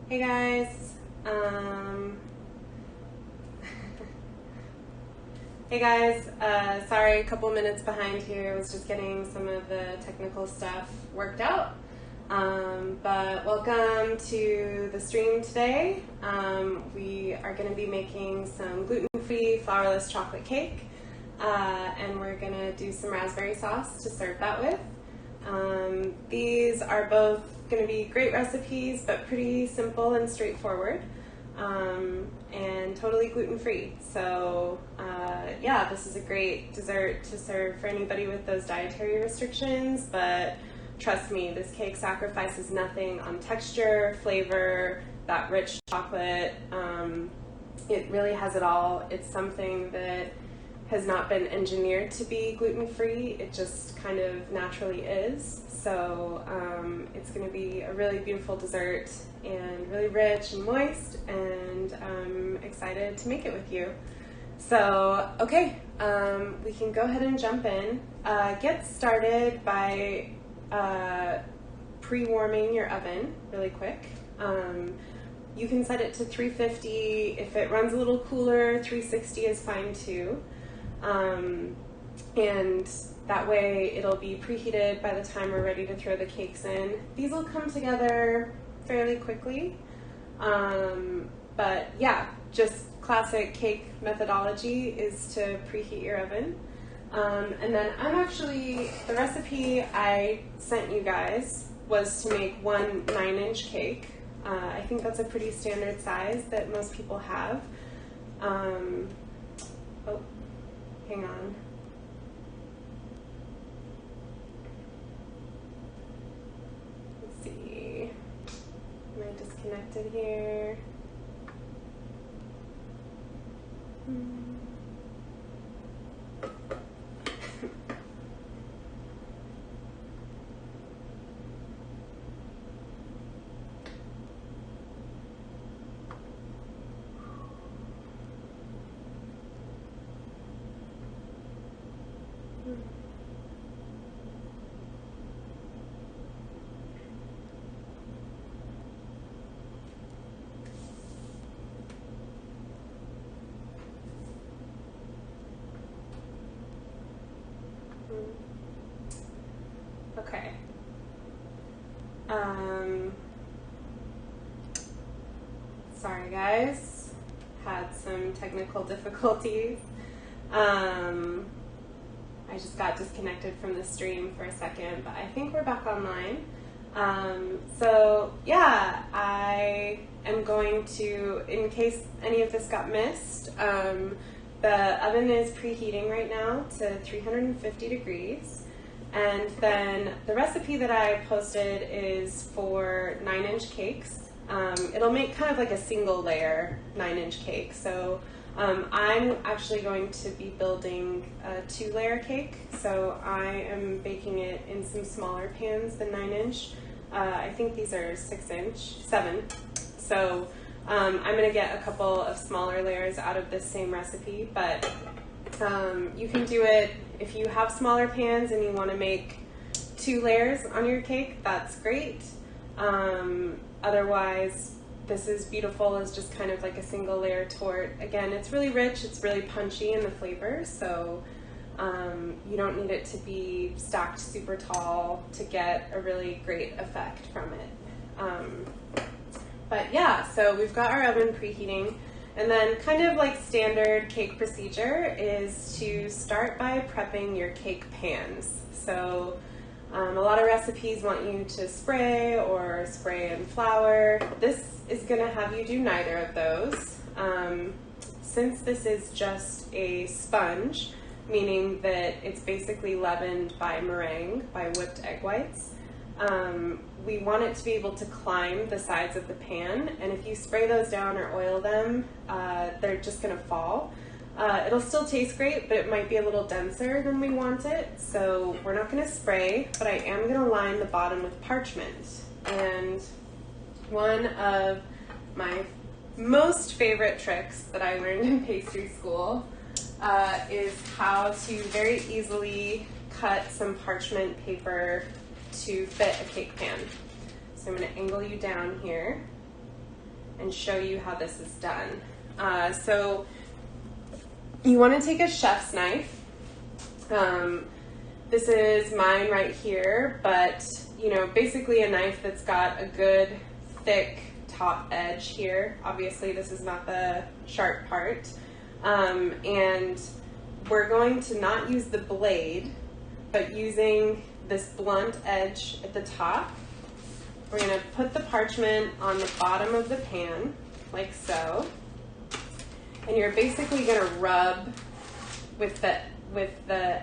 Hey guys, sorry, a couple minutes behind here. I was just getting some of the technical stuff worked out. But welcome to the stream today. We are going to be making some gluten-free flourless chocolate cake, and we're going to do some raspberry sauce to serve that with. These are both going to be great recipes, but pretty simple and straightforward, and totally gluten-free. So yeah, this is a great dessert to serve for anybody with those dietary restrictions, but trust me, this cake sacrifices nothing on texture, flavor, that rich chocolate. It really has it all. It's something that has not been engineered to be gluten-free. It just kind of naturally is. So it's going to be a really beautiful dessert and really rich and moist, and I'm excited to make it with you. So, okay, we can go ahead and jump in. Get started by pre-warming your oven really quick. You can set it to 350. If it runs a little cooler, 360 is fine too. And that way it'll be preheated by the time we're ready to throw the cakes in. These will come together fairly quickly. But yeah, just classic cake methodology is to preheat your oven. And then the recipe I sent you guys was to make one 9-inch cake. I think that's a pretty standard size that most people have. Oh, hang on. Let's see. Am I disconnected here? Okay. Sorry guys, had some technical difficulties. I just got disconnected from the stream for a second, but I think we're back online. So yeah, I am going to, in case any of this got missed, the oven is preheating right now to 350 degrees. And then the recipe that I posted is for 9-inch cakes. It'll make kind of like a single layer 9-inch cake. So I'm actually going to be building a 2-layer cake. So I am baking it in some smaller pans than 9-inch. I think these are 7. So I'm going to get a couple of smaller layers out of this same recipe, but you can do it if you have smaller pans and you want to make 2 layers on your cake. That's great. Otherwise, this is beautiful as just kind of like a single layer torte. Again, it's really rich, it's really punchy in the flavor, so you don't need it to be stacked super tall to get a really great effect from it. But yeah, so we've got our oven preheating, and then kind of like standard cake procedure is to start by prepping your cake pans. So a lot of recipes want you to spray or spray and flour. This is going to have you do neither of those. Since this is just a sponge, meaning that it's basically leavened by meringue, by whipped egg whites, we want it to be able to climb the sides of the pan, and if you spray those down or oil them, they're just going to fall. It'll still taste great, but it might be a little denser than we want it, so we're not going to spray, but I am going to line the bottom with parchment. And one of my most favorite tricks that I learned in pastry school is how to very easily cut some parchment paper to fit a cake pan. So I'm going to angle you down here. and show you how this is done. So you want to take a chef's knife. This is mine right here, but you know, basically a knife that's got a good thick top edge here. Obviously this is not the sharp part. And we're going to not use the blade, but using this blunt edge at the top. We're going to put the parchment on the bottom of the pan, like so. And you're basically going to rub with the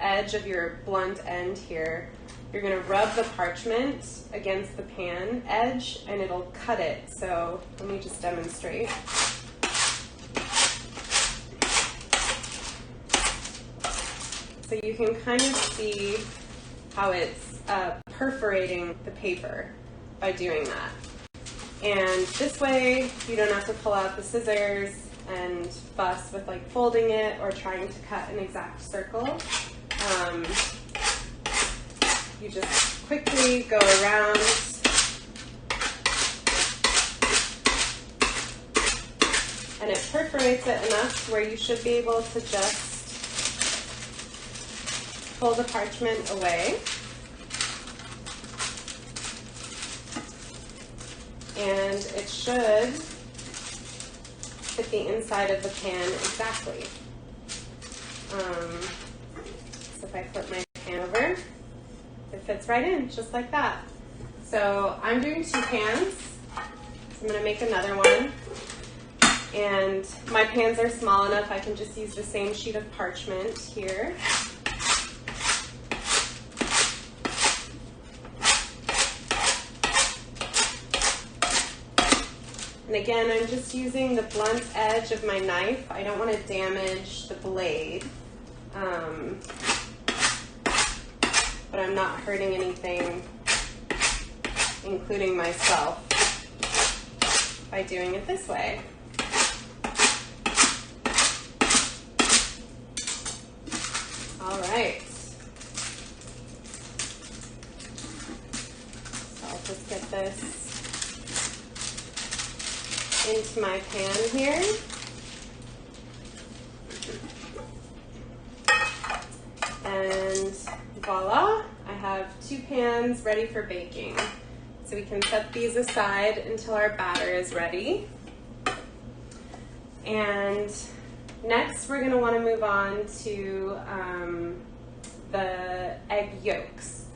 edge of your blunt end here. You're going to rub the parchment against the pan edge and it'll cut it. So let me just demonstrate. So you can kind of see how it's perforating the paper by doing that. And this way you don't have to pull out the scissors and fuss with like folding it or trying to cut an exact circle. You just quickly go around and it perforates it enough where you should be able to just pull the parchment away. And it should fit the inside of the pan exactly. So if I flip my pan over, it fits right in, just like that. So I'm doing 2 pans. So I'm going to make another one. And my pans are small enough, I can just use the same sheet of parchment here. And again, I'm just using the blunt edge of my knife. I don't want to damage the blade, but I'm not hurting anything, including myself, by doing it this way. All right. So I'll just get this into my pan here. And voila, I have 2 pans ready for baking. So we can set these aside until our batter is ready. And next we're going to want to move on to the egg yolks.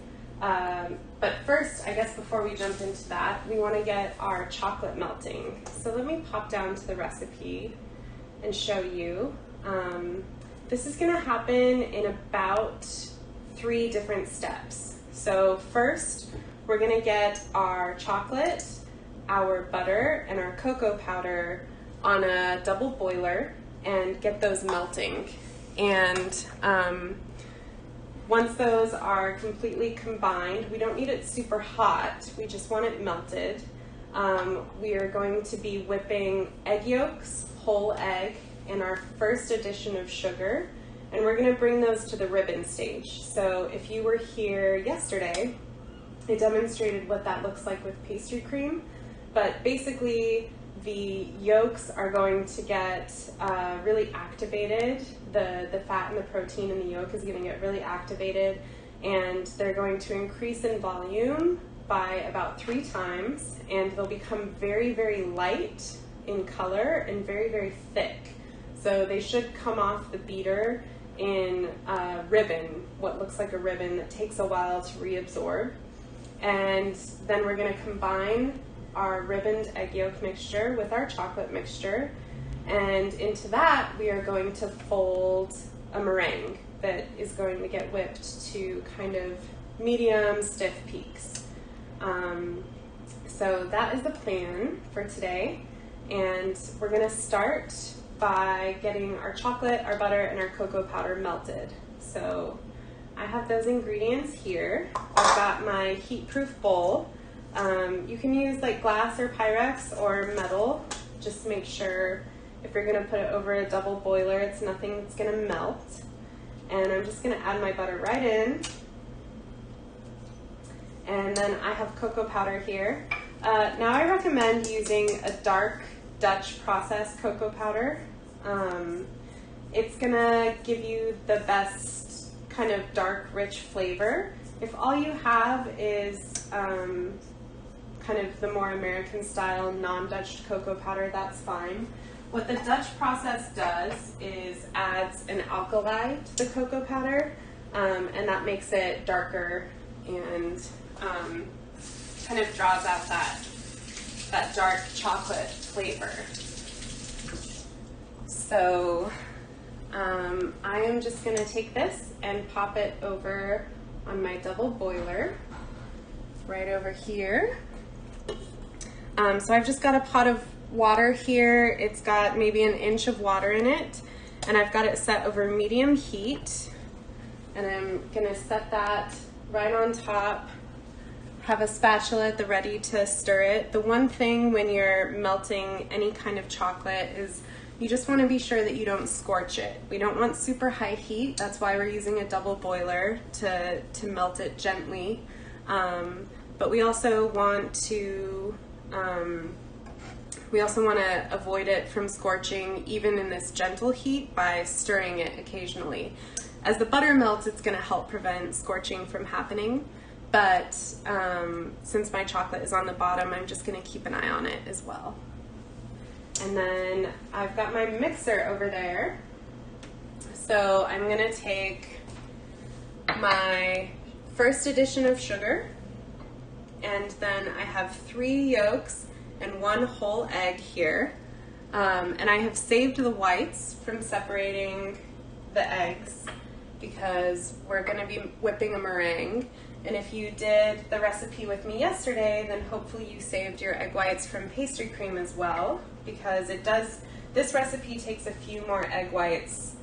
But first, I guess before we jump into that, we want to get our chocolate melting. So let me pop down to the recipe and show you. This is going to happen in about 3 different steps. So first, we're going to get our chocolate, our butter, and our cocoa powder on a double boiler and get those melting. And once those are completely combined, we don't need it super hot, we just want it melted. We are going to be whipping egg yolks, whole egg, and our first addition of sugar, and we're going to bring those to the ribbon stage. So if you were here yesterday, I demonstrated what that looks like with pastry cream, but basically the yolks are going to get really activated. The fat and the protein in the yolk is going to get really activated, and they're going to increase in volume by about 3 times, and they'll become very, very light in color and very, very thick. So they should come off the beater in a ribbon, what looks like a ribbon that takes a while to reabsorb. And then we're going to combine our ribboned egg yolk mixture with our chocolate mixture, and into that we are going to fold a meringue that is going to get whipped to kind of medium stiff peaks. So that is the plan for today, and we're going to start by getting our chocolate, our butter, and our cocoa powder melted. So I have those ingredients here. I've got my heat-proof bowl. You can use like glass or Pyrex or metal. Just make sure if you're going to put it over a double boiler, it's nothing that's going to melt. And I'm just going to add my butter right in. And then I have cocoa powder here. Now I recommend using a dark Dutch processed cocoa powder. It's gonna give you the best kind of dark, rich flavor. If all you have is kind of the more American style non-Dutch cocoa powder, that's fine. What the Dutch process does is adds an alkali to the cocoa powder, and that makes it darker and kind of draws out that dark chocolate flavor. So I am just going to take this and pop it over on my double boiler right over here. So I've just got a pot of water here. It's got maybe an inch of water in it, and I've got it set over medium heat, and I'm going to set that right on top. Have a spatula at the ready to stir it. The one thing when you're melting any kind of chocolate is you just want to be sure that you don't scorch it. We don't want super high heat. That's why we're using a double boiler to melt it gently. But we also want to avoid it from scorching even in this gentle heat by stirring it occasionally. As the butter melts, it's going to help prevent scorching from happening. But since my chocolate is on the bottom, I'm just going to keep an eye on it as well. And then I've got my mixer over there. So I'm going to take my first addition of sugar, and then I have 3 yolks and 1 whole egg here. And I have saved the whites from separating the eggs because we're going to be whipping a meringue. And if you did the recipe with me yesterday, then hopefully you saved your egg whites from pastry cream as well, because this recipe takes a few more egg whites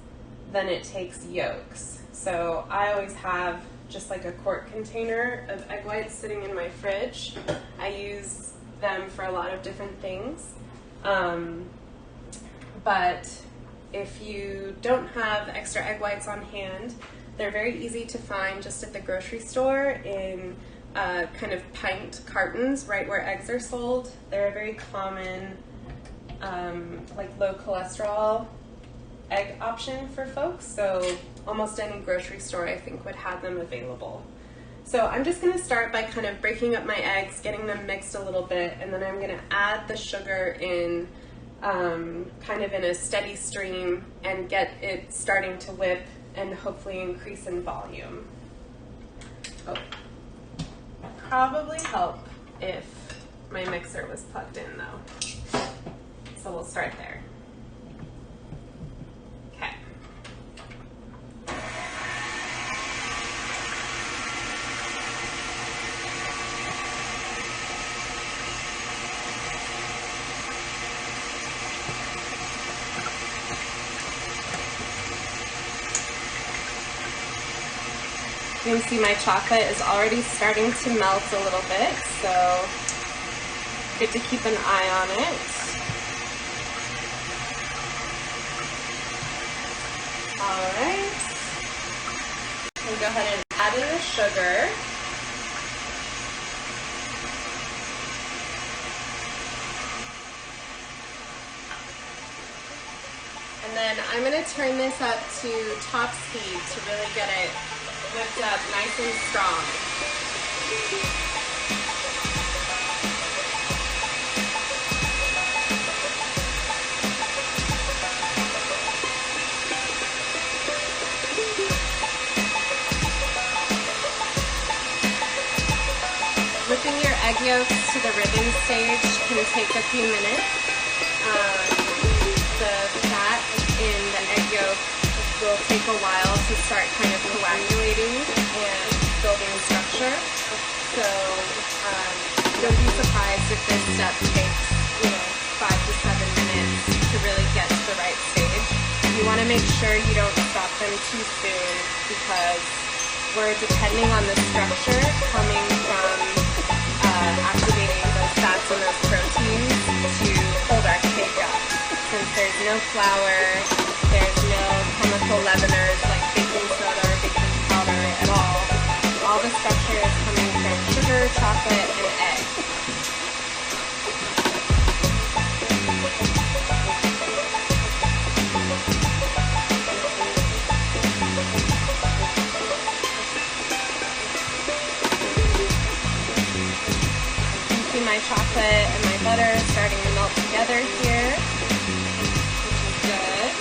than it takes yolks. So I always have just like a quart container of egg whites sitting in my fridge. I use them for a lot of different things. But if you don't have extra egg whites on hand, they're very easy to find just at the grocery store in kind of pint cartons, right where eggs are sold. They're a very common, like low cholesterol egg option for folks. So almost any grocery store, I think, would have them available. So I'm just going to start by kind of breaking up my eggs, getting them mixed a little bit, and then I'm going to add the sugar in kind of in a steady stream and get it starting to whip and hopefully increase in volume. Oh, probably help if my mixer was plugged in though. So we'll start there. Okay. You can see my chocolate is already starting to melt a little bit, so good to keep an eye on it. All right, we'll go ahead and add in the sugar. And then I'm going to turn this up to top speed to really get it whipped up nice and strong. Whipping your egg yolks to the ribbon stage can take a few minutes. The fat in the egg yolk will take a while to start kind of coagulating and building structure. So don't be surprised if this step takes 5 to 7 minutes to really get to the right stage. You want to make sure you don't stop them too soon because we're depending on the structure coming from activating those fats and those proteins to hold our cake up. Since there's no flour, there's no chemical leaveners like baking soda or baking powder at all. All the structure is coming from sugar, chocolate, and egg. chocolate and my butter starting to melt together here, which is good.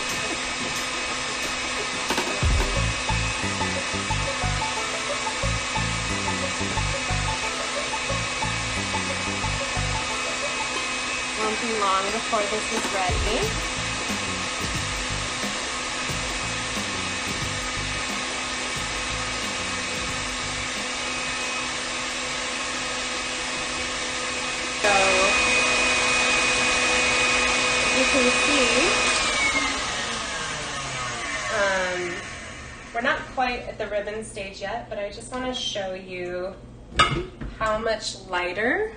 Won't be long before this is ready. So, you can see, we're not quite at the ribbon stage yet, but I just want to show you how much lighter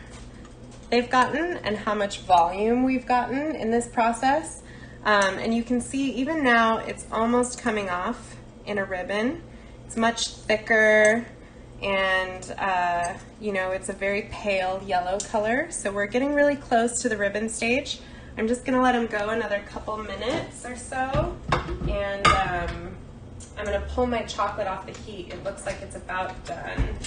they've gotten and how much volume we've gotten in this process. And you can see even now it's almost coming off in a ribbon. It's much thicker, and you know, it's a very pale yellow color. So we're getting really close to the ribbon stage. I'm just gonna let them go another couple minutes or so, and I'm gonna pull my chocolate off the heat. It looks like it's about done.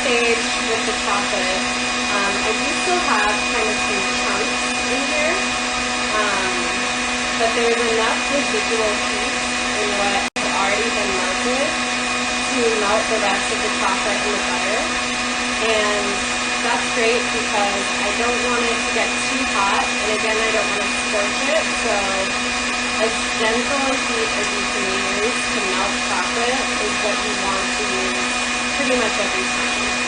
Stage with the chocolate, I do still have kind of some chunks in here, but there's enough residual heat in what has already been melted to melt the rest of the chocolate and the butter, and that's great because I don't want it to get too hot, and again, I don't want to scorch it, so as gentle a heat as you can use to melt chocolate is what you want to use pretty much every time.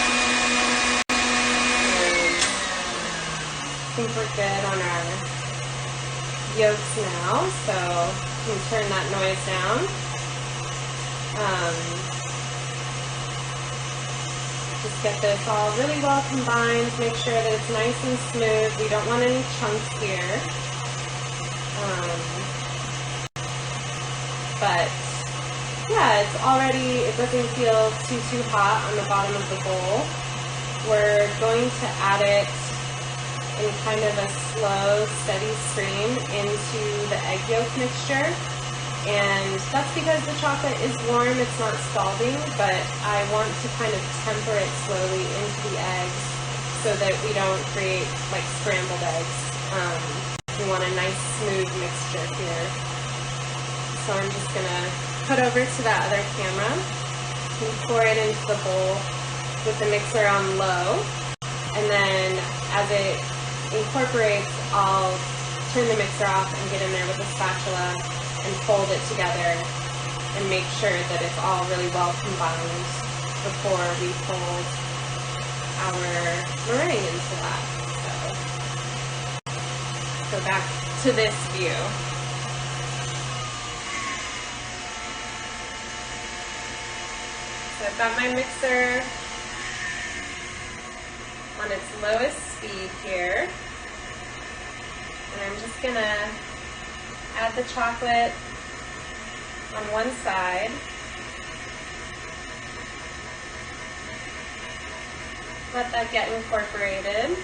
I think we're good on our yolks now, so you can turn that noise down. Just get this all really well combined, make sure that it's nice and smooth. We don't want any chunks here. But yeah, it's already, it doesn't feel too hot on the bottom of the bowl. We're going to add it in kind of a slow, steady stream into the egg yolk mixture. And that's because the chocolate is warm, it's not scalding, but I want to kind of temper it slowly into the eggs so that we don't create like scrambled eggs. We want a nice smooth mixture here. So I'm just gonna put over to that other camera and pour it into the bowl with the mixer on low. And then as it incorporates, I'll turn the mixer off and get in there with a spatula and fold it together and make sure that it's all really well combined before we fold our meringue into that. So go back to this view. So I've got my mixer on its lowest speed here, and I'm just gonna add the chocolate on one side, let that get incorporated.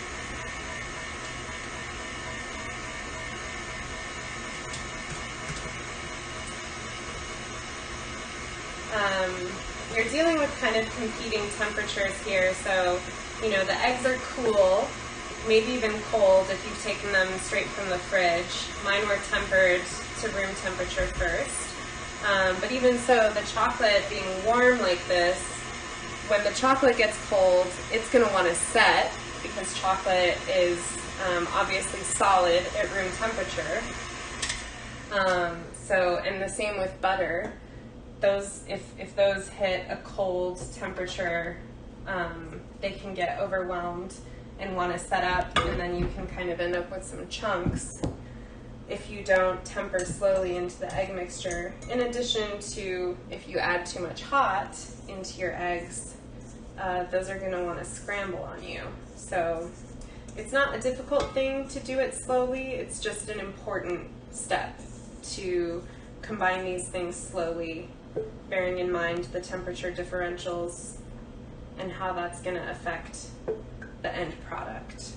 You're dealing with kind of competing temperatures here, so you know, the eggs are cool, maybe even cold if you've taken them straight from the fridge. Mine were tempered to room temperature first. But even so, the chocolate being warm like this, when the chocolate gets cold, it's going to want to set because chocolate is obviously solid at room temperature. And the same with butter. Those, if those hit a cold temperature, they can get overwhelmed and want to set up, and then you can kind of end up with some chunks if you don't temper slowly into the egg mixture. In addition to, if you add too much hot into your eggs, those are going to want to scramble on you. So it's not a difficult thing to do it slowly, it's just an important step to combine these things slowly, bearing in mind the temperature differentials and how that's going to affect the end product.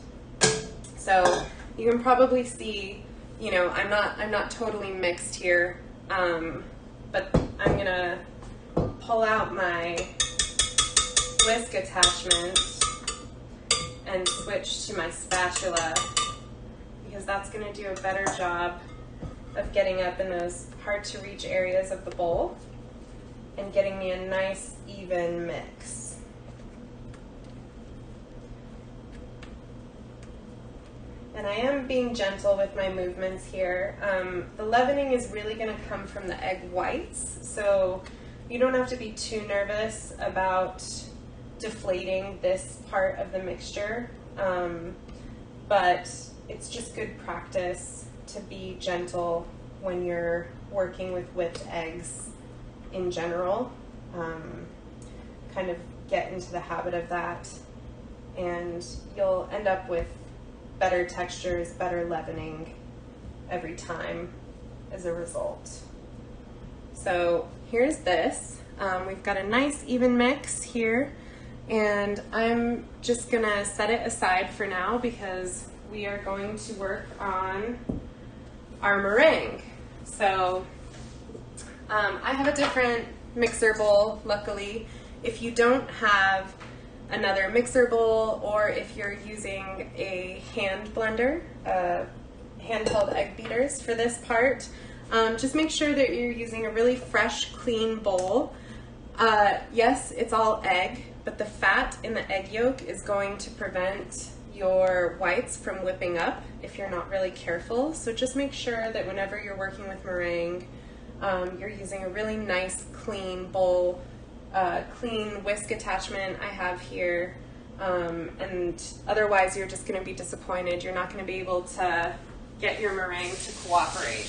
So you can probably see, you know, I'm not totally mixed here, but I'm going to pull out my whisk attachment and switch to my spatula, because that's going to do a better job of getting up in those hard to reach areas of the bowl and getting me a nice even mix. And I am being gentle with my movements here. The leavening is really going to come from the egg whites, so you don't have to be too nervous about deflating this part of the mixture, but it's just good practice to be gentle when you're working with whipped eggs in general. Kind of get into the habit of that, and you'll end up with better textures, better leavening every time as a result. So here's this. We've got a nice even mix here, and I'm just gonna set it aside for now because we are going to work on our meringue. So I have a different mixer bowl, luckily. If you don't have another mixer bowl, or if you're using a hand blender, handheld egg beaters for this part, just make sure that you're using a really fresh, clean bowl. Yes, it's all egg, but the fat in the egg yolk is going to prevent your whites from whipping up if you're not really careful. So just make sure that whenever you're working with meringue, you're using a really nice, clean bowl, clean whisk attachment I have here, and otherwise you're just going to be disappointed. You're not going to be able to get your meringue to cooperate.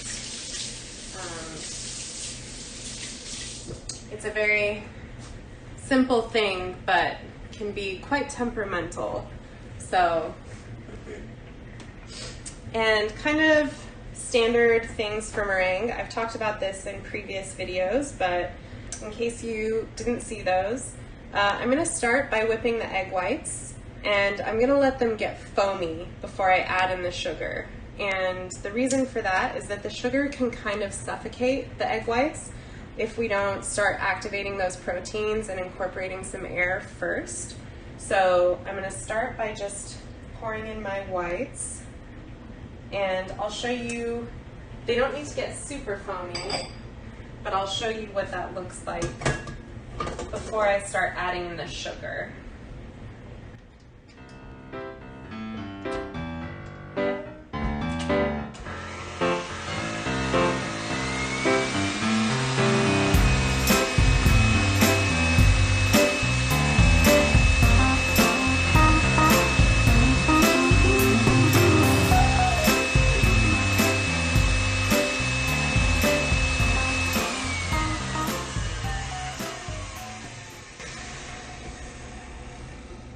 It's a very simple thing, but can be quite temperamental. So, and kind of standard things for meringue. I've talked about this in previous videos, but in case you didn't see those, I'm going to start by whipping the egg whites, and I'm going to let them get foamy before I add in the sugar. And the reason for that is that the sugar can kind of suffocate the egg whites if we don't start activating those proteins and incorporating some air first. So I'm going to start by just pouring in my whites, and I'll show you, they don't need to get super foamy, but I'll show you what that looks like before I start adding in the sugar.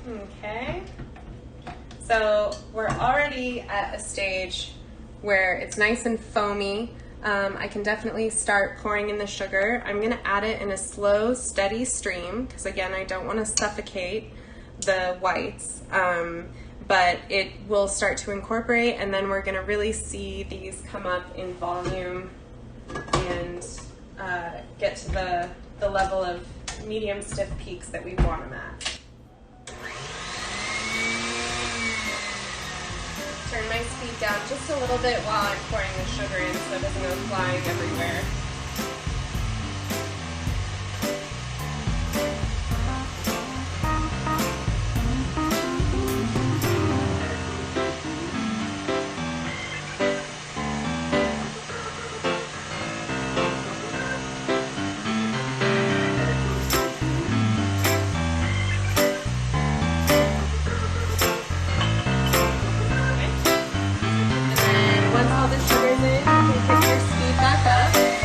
Okay, so we're already at a stage where it's nice and foamy. I can definitely start pouring in the sugar. I'm going to add it in a slow, steady stream because, again, I don't want to suffocate the whites, but it will start to incorporate, and then we're going to really see these come up in volume and get to the level of medium stiff peaks that we want them at. Turn my speed down just a little bit while I'm pouring the sugar in so it doesn't go flying everywhere. Once all the sugar's in, you can pick your speed back up.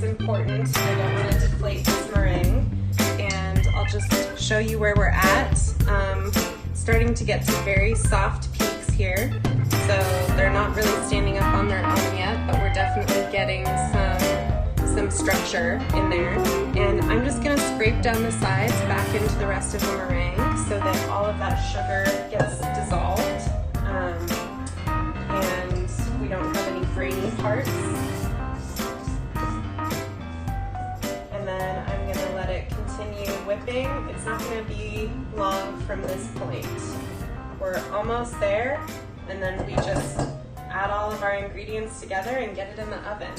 is important. I don't want to deflate this meringue. And I'll just show you where we're at. Starting to get some very soft peaks here. So they're not really standing up on their own yet, but we're definitely getting some structure in there. And I'm just gonna scrape down the sides back into the rest of the meringue so that all of that sugar gets dissolved and we don't have any free parts. And then I'm gonna let it continue whipping. It's not gonna be long from this point. We're almost there, and then we just add all of our ingredients together and get it in the oven.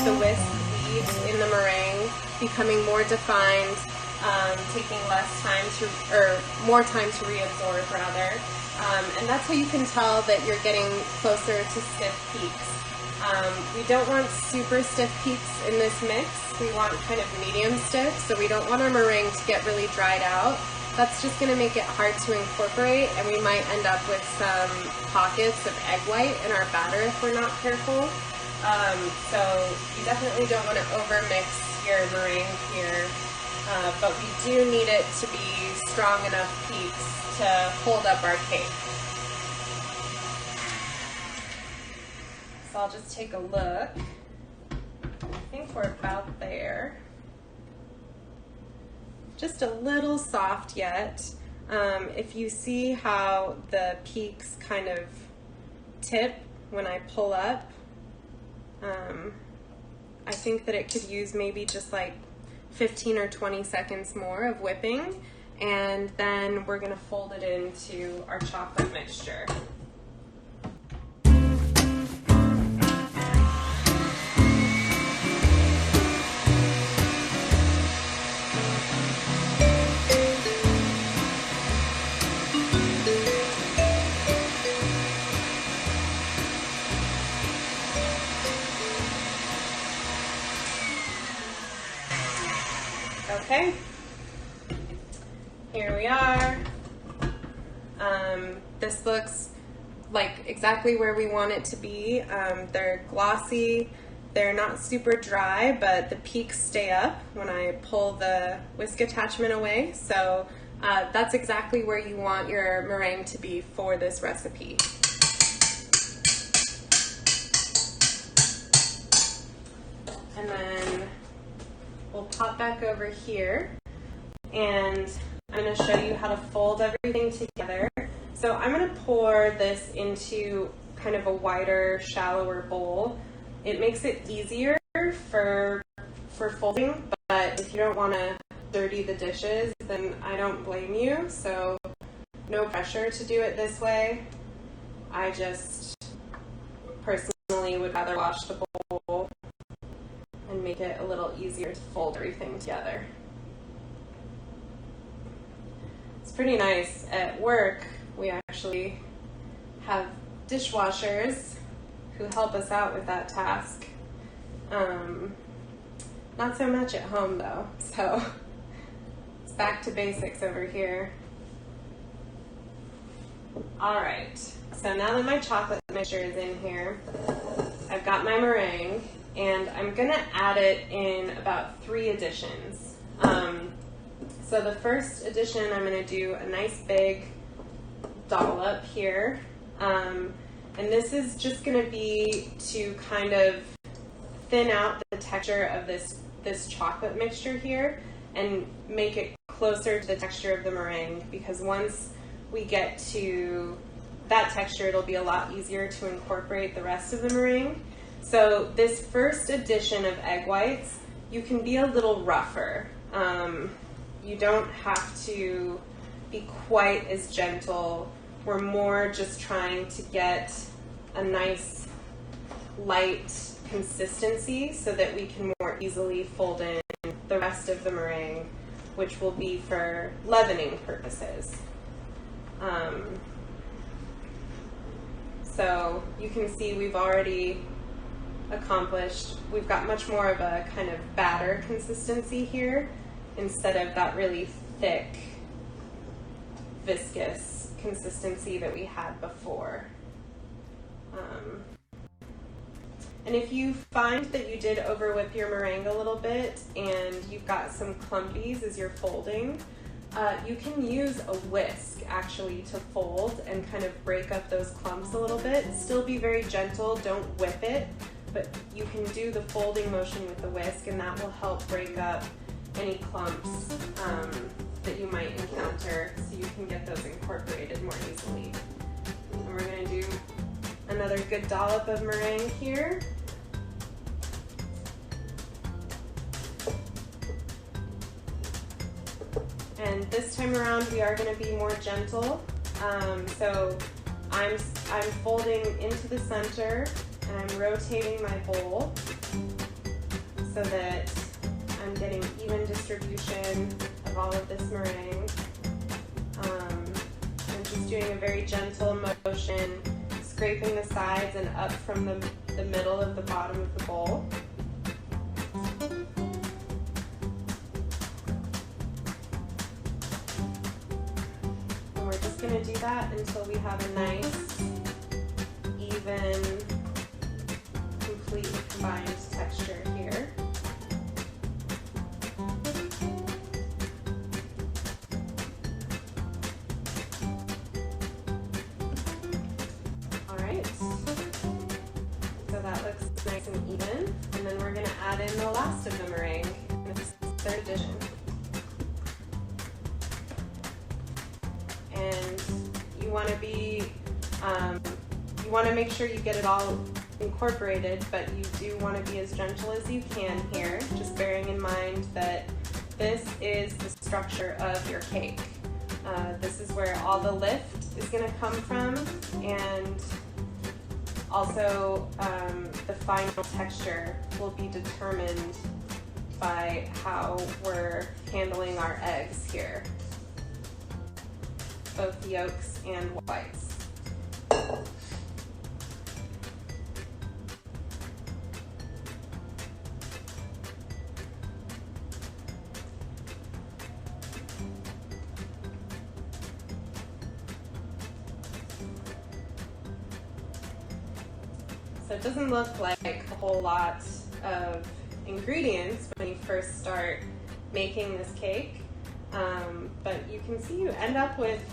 The whisk leaves in the meringue becoming more defined, taking less time to, or more time to reabsorb rather. And that's how you can tell that you're getting closer to stiff peaks. We don't want super stiff peaks in this mix. We want kind of medium stiff, so we don't want our meringue to get really dried out. That's just going to make it hard to incorporate, and we might end up with some pockets of egg white in our batter if we're not careful. So you definitely don't want to overmix your meringue here, but we do need it to be strong enough peaks to hold up our cake. So I'll just take a look. I think we're about there. Just a little soft yet. If you see how the peaks kind of tip when I pull up, I think that it could use maybe just like 15 or 20 seconds more of whipping, and then we're going to fold it into our chocolate mixture. Okay, here we are. This looks like exactly where we want it to be. They're glossy, they're not super dry, but the peaks stay up when I pull the whisk attachment away. So that's exactly where you want your meringue to be for this recipe. And then we'll pop back over here, and I'm going to show you how to fold everything together. So I'm going to pour this into kind of a wider, shallower bowl. It makes it easier for folding, but if you don't want to dirty the dishes, then I don't blame you. So no pressure to do it this way. I just personally would rather wash the bowl and make it a little easier to fold everything together. It's pretty nice. At work, we actually have dishwashers who help us out with that task. Not so much at home though, so it's back to basics over here. Alright, so now that my chocolate mixture is in here, I've got my meringue, and I'm going to add it in about 3 additions. So the first addition, I'm going to do a nice big dollop here. And this is just going to be to kind of thin out the texture of this chocolate mixture here and make it closer to the texture of the meringue, because once we get to that texture, it'll be a lot easier to incorporate the rest of the meringue. So this first addition of egg whites, you can be a little rougher. You don't have to be quite as gentle. We're more just trying to get a nice light consistency so that we can more easily fold in the rest of the meringue, which will be for leavening purposes. So you can see we've already accomplished, we've got much more of a kind of batter consistency here instead of that really thick, viscous consistency that we had before. And if you find that you did over whip your meringue a little bit and you've got some clumpies as you're folding, you can use a whisk actually to fold and kind of break up those clumps a little bit. Still be very gentle, don't whip it, but you can do the folding motion with the whisk and that will help break up any clumps that you might encounter so you can get those incorporated more easily. And we're going to do another good dollop of meringue here. And this time around we are going to be more gentle. So I'm folding into the center and I'm rotating my bowl so that I'm getting even distribution of all of this meringue. I'm just doing a very gentle motion, scraping the sides and up from the middle of the bottom of the bowl. And we're just going to do that until we have a nice, even, completely combined texture here. Nice and even, and then we're going to add in the last of the meringue, this third addition. And you want to be, you want to make sure you get it all incorporated, but you do want to be as gentle as you can here, just bearing in mind that this is the structure of your cake. This is where all the lift is going to come from, and also, the final texture will be determined by how we're handling our eggs here, both yolks and whites. So it doesn't look like a whole lot of ingredients when you first start making this cake, but you can see you end up with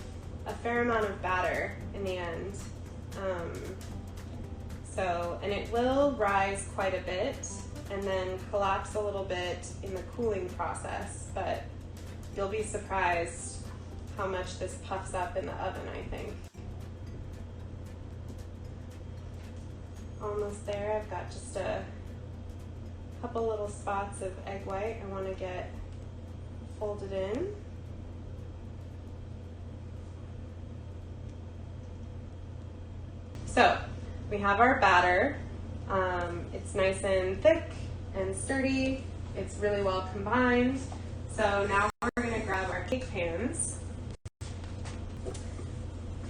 a fair amount of batter in the end. And it will rise quite a bit and then collapse a little bit in the cooling process, but you'll be surprised how much this puffs up in the oven, I think. Almost there. I've got just a couple little spots of egg white I want to get folded in. So we have our batter. It's nice and thick and sturdy. It's really well combined. So now we're going to grab our cake pans,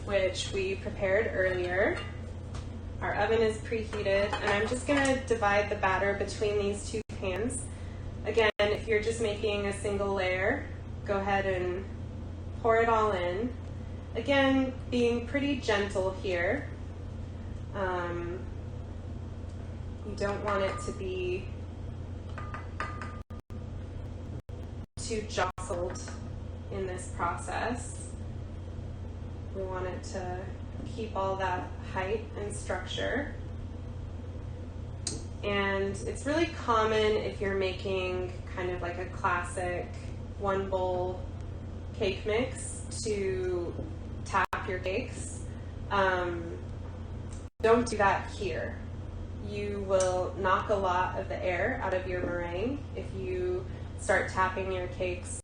which we prepared earlier. Our oven is preheated, and I'm just going to divide the batter between these two pans. Again, if you're just making a single layer, go ahead and pour it all in. Again, being pretty gentle here. You don't want it to be too jostled in this process. We want it to keep all that height and structure. And it's really common if you're making kind of like a classic one bowl cake mix to tap your cakes. Don't do that here. you will knock a lot of the air out of your meringue if you start tapping your cakes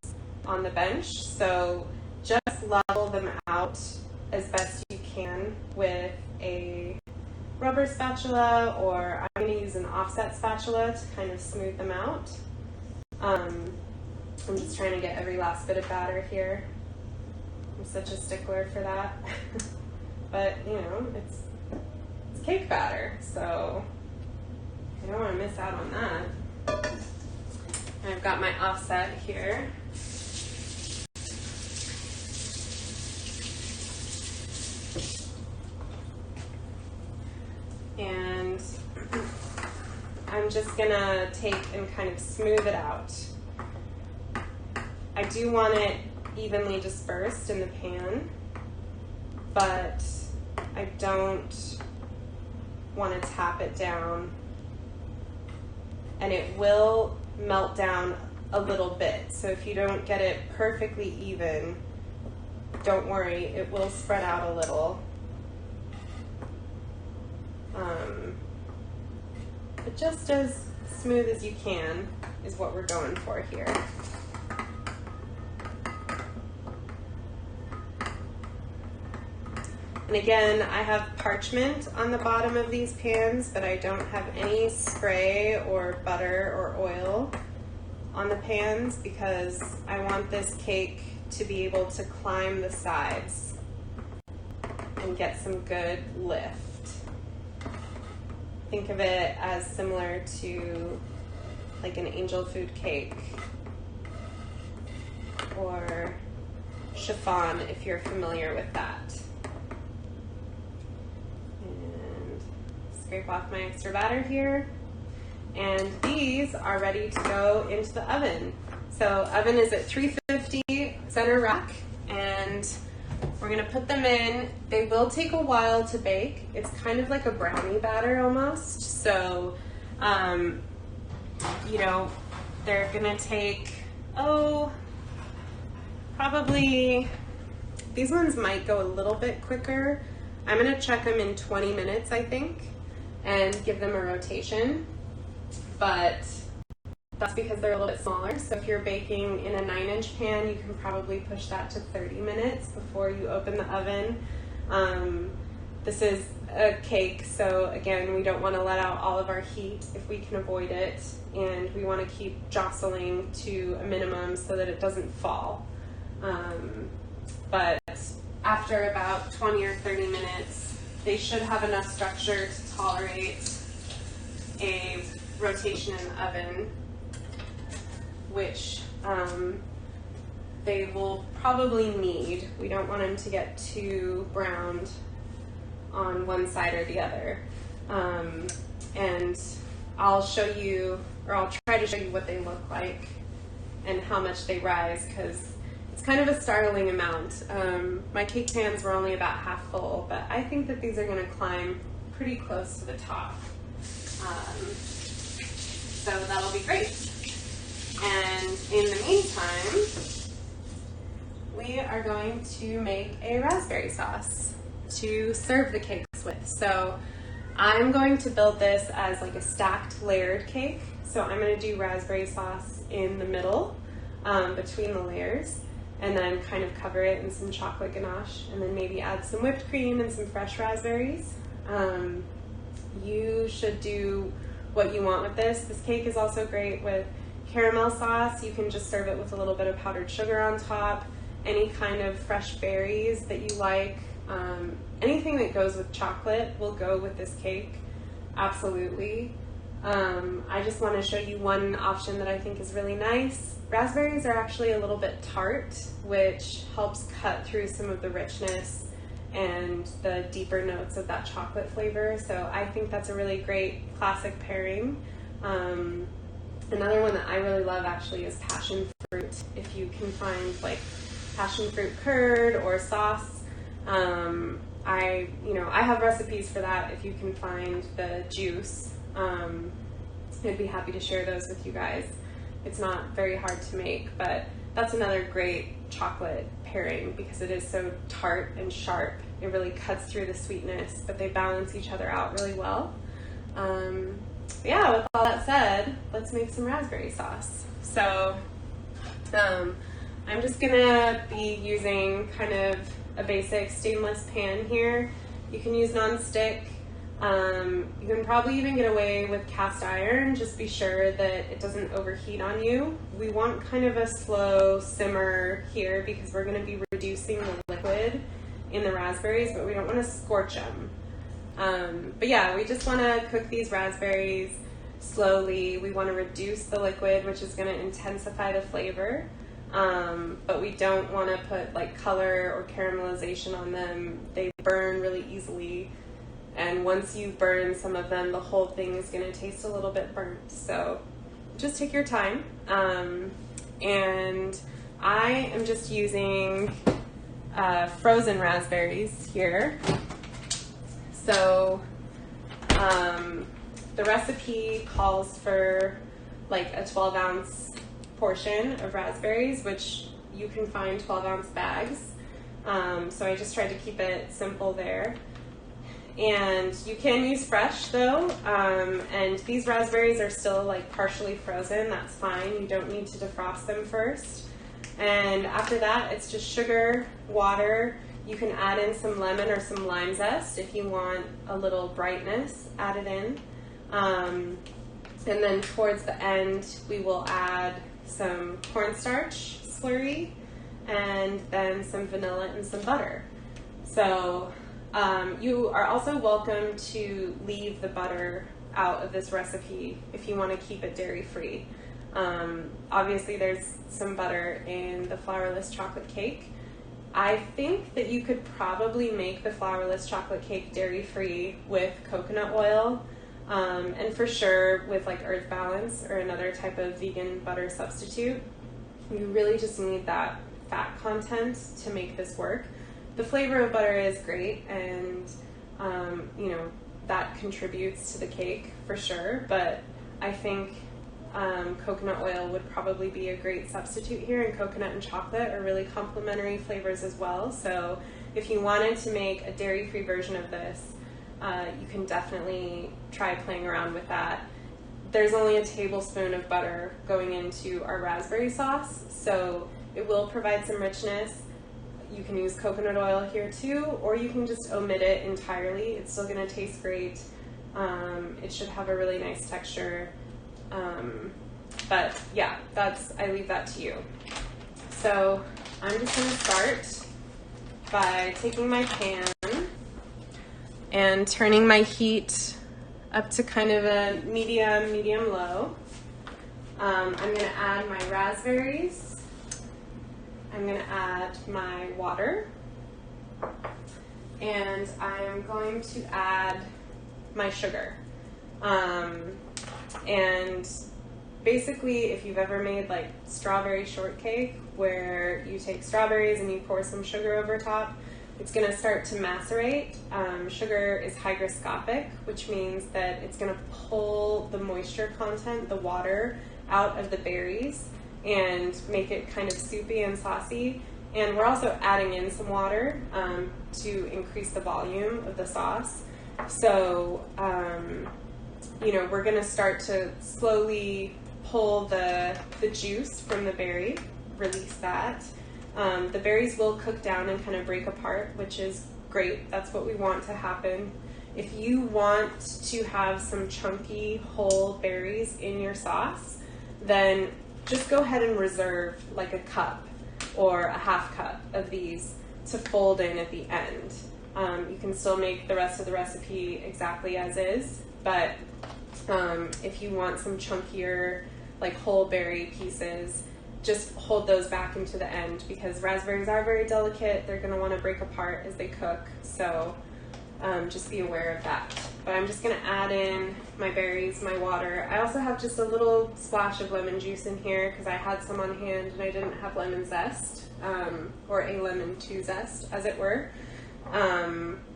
on the bench. So just level them out as best you can with a rubber spatula, or I'm going to use an offset spatula to kind of smooth them out. I'm just trying to get every last bit of batter here. I'm such a stickler for that. But, you know, it's cake batter, so I don't want to miss out on that. And I've got my offset here. And I'm just gonna take and kind of smooth it out. I do want it evenly dispersed in the pan, but I don't want to tap it down, and it will melt down a little bit. So if you don't get it perfectly even, don't worry, it will spread out a little. But just as smooth as you can is what we're going for here. And again, I have parchment on the bottom of these pans, but I don't have any spray or butter or oil on the pans because I want this cake to be able to climb the sides and get some good lift. Think of it as similar to like an angel food cake or chiffon if you're familiar with that. And scrape off my extra batter here. And these are ready to go into the oven. So oven is at 350 center rack, and we're gonna put them in. They will take a while to bake. It's kind of like a brownie batter almost. So, you know, they're gonna take, probably, these ones might go a little bit quicker. I'm gonna check them in 20 minutes, I think, and give them a rotation. But that's because they're a little bit smaller. So if you're baking in a 9-inch pan, you can probably push that to 30 minutes before you open the oven. This is a cake, so again, we don't want to let out all of our heat if we can avoid it, and we want to keep jostling to a minimum so that it doesn't fall. But after about 20 or 30 minutes, they should have enough structure to tolerate a rotation in the oven, which they will probably need. We don't want them to get too browned on one side or the other. And I'll show you, or I'll try to show you what they look like and how much they rise, because it's kind of a startling amount. My cake pans were only about half full, but I think that these are going to climb pretty close to the top. So that'll be great. And in the meantime, we are going to make a raspberry sauce to serve the cakes with. So I'm going to build this as like a stacked layered cake. So I'm going to do raspberry sauce in the middle, between the layers, and then kind of cover it in some chocolate ganache, and then maybe add some whipped cream and some fresh raspberries. You should do what you want with this. This cake is also great with caramel sauce. You can just serve it with a little bit of powdered sugar on top, any kind of fresh berries that you like. Anything that goes with chocolate will go with this cake, absolutely. I just want to show you one option that I think is really nice. Raspberries are actually a little bit tart, which helps cut through some of the richness and the deeper notes of that chocolate flavor. So I think that's a really great classic pairing. Another one that I really love actually is passion fruit. If you can find like passion fruit curd or sauce, I have recipes for that. If you can find the juice, I'd be happy to share those with you guys. It's not very hard to make, but that's another great chocolate pairing because it is so tart and sharp. It really cuts through the sweetness, but they balance each other out really well. Yeah, with all that said, let's make some raspberry sauce. So I'm just gonna be using kind of a basic stainless pan here. You can use nonstick. You can probably even get away with cast iron. Just be sure that it doesn't overheat on you. We want kind of a slow simmer here because we're going to be reducing the liquid in the raspberries, but we don't want to scorch them. But yeah, we just want to cook these raspberries slowly. We want to reduce the liquid, which is going to intensify the flavor. But we don't want to put like color or caramelization on them. They burn really easily. And once you burn some of them, the whole thing is going to taste a little bit burnt. So just take your time. And I am just using frozen raspberries here. So the recipe calls for like a 12-ounce portion of raspberries, which you can find 12-ounce bags. So I just tried to keep it simple there. And you can use fresh though, and these raspberries are still like partially frozen. That's fine. You don't need to defrost them first. And after that, it's just sugar, water. You can add in some lemon or some lime zest if you want a little brightness added in. And then towards the end, we will add some cornstarch slurry and then some vanilla and some butter. So you are also welcome to leave the butter out of this recipe if you want to keep it dairy-free. Obviously, there's some butter in the Flourless chocolate cake. I think that you could probably make the Flourless chocolate cake dairy-free with coconut oil, and for sure with like Earth Balance or another type of vegan butter substitute. You really just need that fat content to make this work. The flavor of butter is great, and you know, that contributes to the cake for sure, but I think coconut oil would probably be a great substitute here, and coconut and chocolate are really complementary flavors as well. So if you wanted to make a dairy-free version of this, you can definitely try playing around with that. There's only a tablespoon of butter going into our raspberry sauce, so it will provide some richness. You can use coconut oil here too, or you can just omit it entirely. It's still going to taste great. It should have a really nice texture. But yeah, I leave that to you. So I'm just going to start by taking my pan and turning my heat up to kind of a medium low. I'm going to add my raspberries. I'm going to add my water, and I'm going to add my sugar. And basically, if you've ever made like strawberry shortcake, where you take strawberries and you pour some sugar over top, it's going to start to macerate. Sugar is hygroscopic, which means that it's going to pull the moisture content, the water, out of the berries and make it kind of soupy and saucy. And we're also adding in some water to increase the volume of the sauce. So, you know, we're going to start to slowly pull the juice from the berry, release that. The berries will cook down and kind of break apart, which is great. That's what we want to happen. If you want to have some chunky whole berries in your sauce, then just go ahead and reserve like a cup or a half cup of these to fold in at the end. You can still make the rest of the recipe exactly as is, but if you want some chunkier, like whole berry pieces, just hold those back into the end, because raspberries are very delicate. They're going to want to break apart as they cook, so just be aware of that. But I'm just going to add in my berries, my water. I also have just a little splash of lemon juice in here because I had some on hand and I didn't have lemon zest, or a lemon to zest, as it were.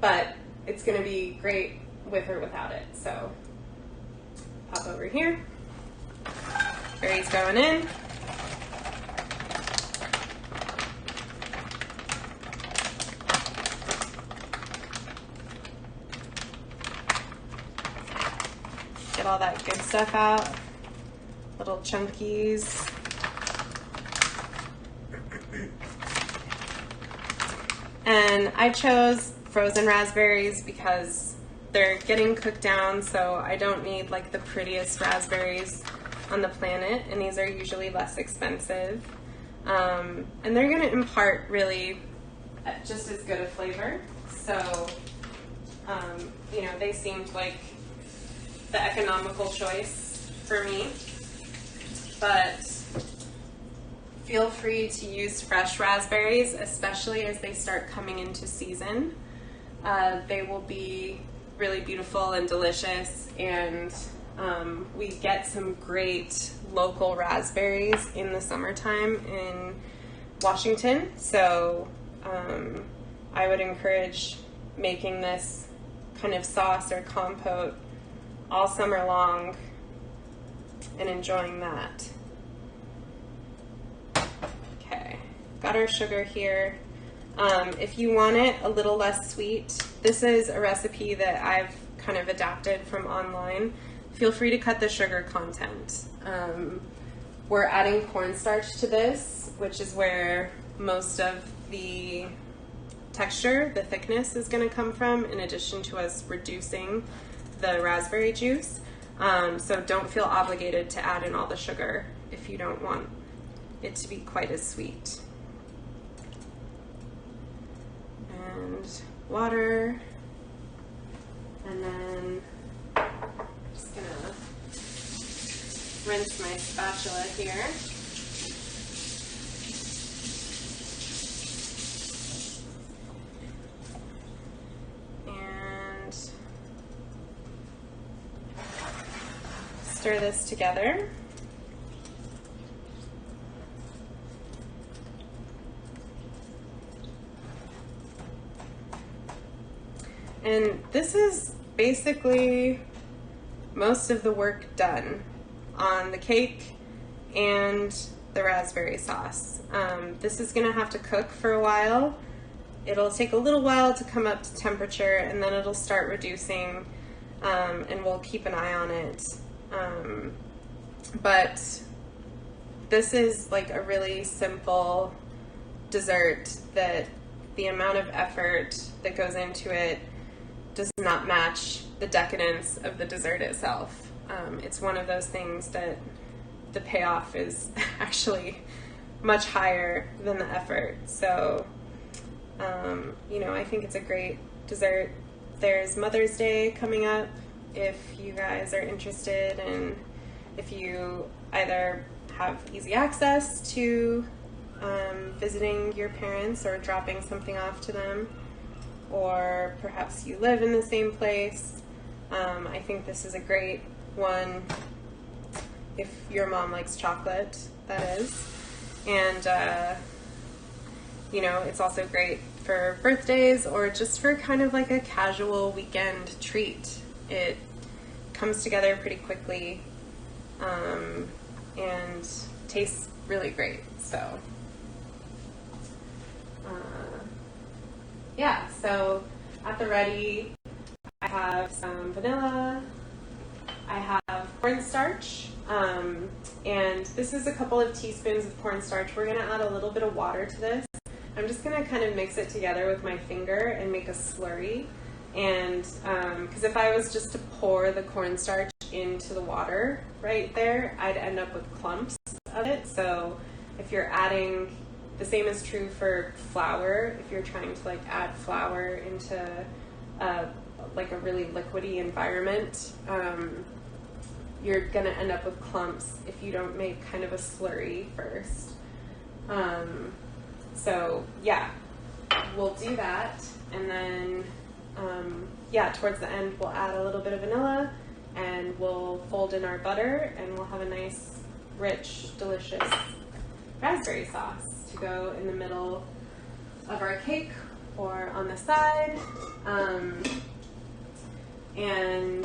But it's going to be great with or without it. So pop over here. Berries going in. all that good stuff out, little chunkies. And I chose frozen raspberries because they're getting cooked down, so I don't need like the prettiest raspberries on the planet, and these are usually less expensive. And they're going to impart really just as good a flavor. So, you know, they seemed like the economical choice for me. But feel free to use fresh raspberries, especially as they start coming into season. They will be really beautiful and delicious, and we get some great local raspberries in the summertime in Washington, so I would encourage making this kind of sauce or compote all summer long and enjoying that. Okay, got our sugar here. If you want it a little less sweet, this is a recipe that I've kind of adapted from online. Feel free to cut the sugar content. We're adding cornstarch to this, which is where most of the texture, the thickness is going to come from, in addition to us reducing the raspberry juice. So don't feel obligated to add in all the sugar if you don't want it to be quite as sweet. And water, and then I'm just gonna rinse my spatula here. And stir this together. And this is basically most of the work done on the cake and the raspberry sauce. This is gonna have to cook for a while. It'll take a little while to come up to temperature, and then it'll start reducing, and we'll keep an eye on it. But this is like a really simple dessert that the amount of effort that goes into it does not match the decadence of the dessert itself. It's one of those things that the payoff is actually much higher than the effort. So, you know, I think it's a great dessert. There's Mother's Day coming up if you guys are interested, and if you either have easy access to visiting your parents or dropping something off to them, or perhaps you live in the same place. I think this is a great one if your mom likes chocolate, that is. And, you know, it's also great for birthdays or just for kind of like a casual weekend treat. It comes together pretty quickly and tastes really great. So yeah, so at the ready, I have some vanilla, I have cornstarch, and this is a couple of teaspoons of cornstarch. We're gonna add a little bit of water to this. I'm just gonna kind of mix it together with my finger and make a slurry. And because if I was just to pour the cornstarch into the water right there, I'd end up with clumps of it. So if you're adding, the same is true for flour. If you're trying to like add flour into like a really liquidy environment, you're gonna end up with clumps if you don't make kind of a slurry first. So yeah, we'll do that, and then yeah, towards the end we'll add a little bit of vanilla, and we'll fold in our butter, and we'll have a nice, rich, delicious raspberry sauce to go in the middle of our cake or on the side. And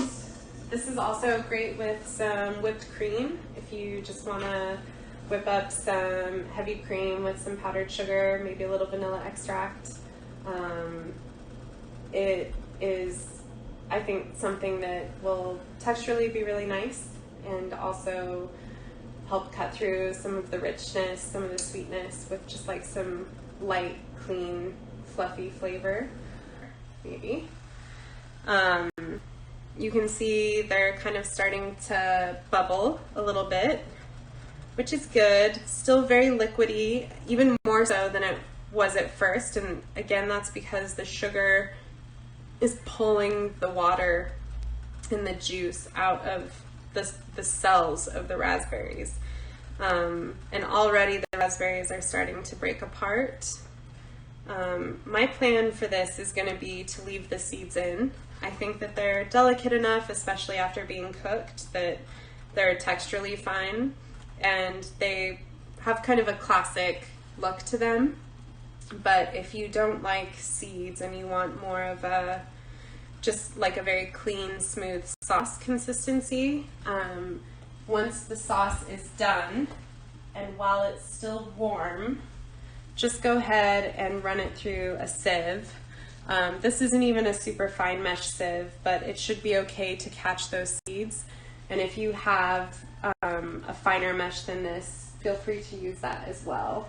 this is also great with some whipped cream. If you just want to whip up some heavy cream with some powdered sugar, maybe a little vanilla extract. It is I think something that will texturally be really nice and also help cut through some of the richness, some of the sweetness with just like some light, clean, fluffy flavor, maybe. You can see they're kind of starting to bubble a little bit, which is good. Still very liquidy, even more so than it was at first. And again, that's because the sugar is pulling the water and the juice out of the cells of the raspberries. And already the raspberries are starting to break apart. My plan for this is going to be to leave the seeds in. I think that they're delicate enough, especially after being cooked, that they're texturally fine, and they have kind of a classic look to them. But if you don't like seeds and you want more of a, just like a very clean, smooth sauce consistency, once the sauce is done, and while it's still warm, just go ahead and run it through a sieve. This isn't even a super fine mesh sieve, but it should be okay to catch those seeds. And if you have a finer mesh than this, feel free to use that as well.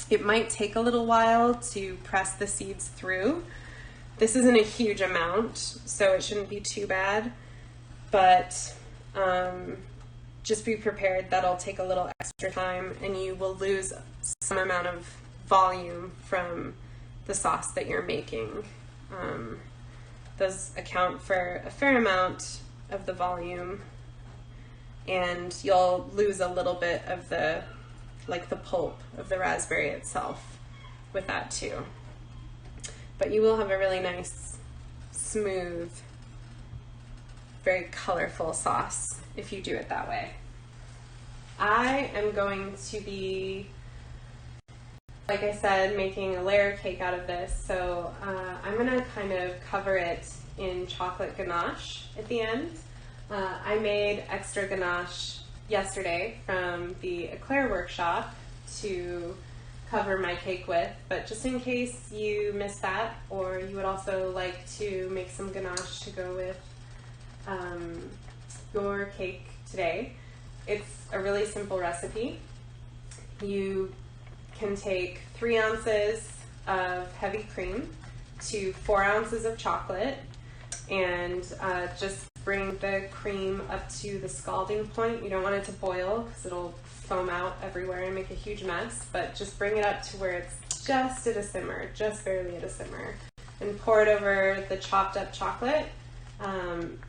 It might take a little while to press the seeds through. This isn't a huge amount, so it shouldn't be too bad, but just be prepared that'll take a little extra time and you will lose some amount of volume from the sauce that you're making. Those account for a fair amount of the volume, and you'll lose a little bit of the pulp of the raspberry itself with that too. But you will have a really nice, smooth, very colorful sauce if you do it that way. I am going to be, like I said, making a layer cake out of this, so I'm going to kind of cover it in chocolate ganache at the end. I made extra ganache yesterday from the Eclair workshop to cover my cake with, but just in case you missed that, or you would also like to make some ganache to go with your cake today, it's a really simple recipe. You can take 3 ounces of heavy cream to 4 ounces of chocolate, and just bring the cream up to the scalding point. You don't want it to boil because it'll foam out everywhere and make a huge mess, but just bring it up to where it's just at a simmer, just barely at a simmer, and pour it over the chopped up chocolate.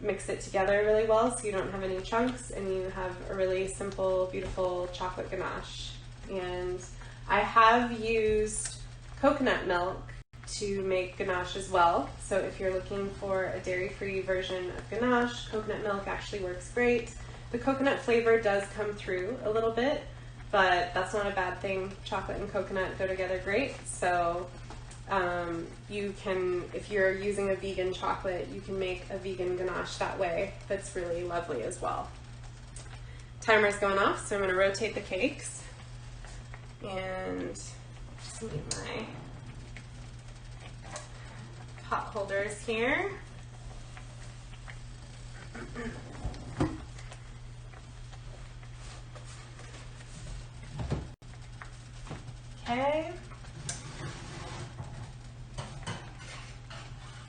Mix it together really well so you don't have any chunks, and you have a really simple, beautiful chocolate ganache. And I have used coconut milk to make ganache as well, so if you're looking for a dairy-free version of ganache, coconut milk actually works great. The coconut flavor does come through a little bit, but that's not a bad thing. Chocolate and coconut go together great, so you can, if you're using a vegan chocolate, you can make a vegan ganache that way. That's really lovely as well. Timer's going off, so I'm going to rotate the cakes, and just need my pot holders here. Okay.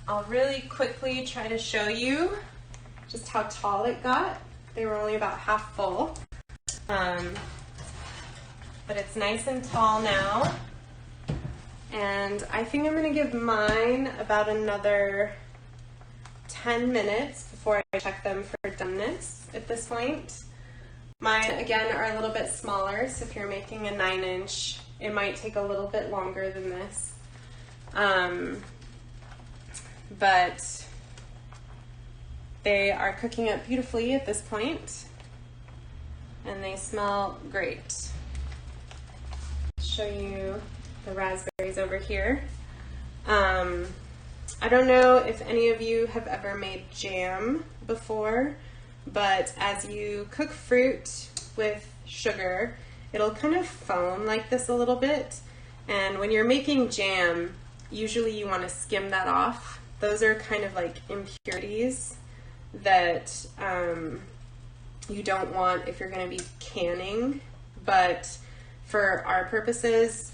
I'll really quickly try to show you just how tall it got. They were only about half full, but it's nice and tall now. And I think I'm going to give mine about another 10 minutes before I check them for doneness at this point. Mine, again, are a little bit smaller, so if you're making a 9-inch, it might take a little bit longer than this. But they are cooking up beautifully at this point, and they smell great. Show you the raspberries over here. I don't know if any of you have ever made jam before, but as you cook fruit with sugar, it'll kind of foam like this a little bit, and when you're making jam, usually you want to skim that off those are kind of like impurities that you don't want if you're going to be canning, but for our purposes,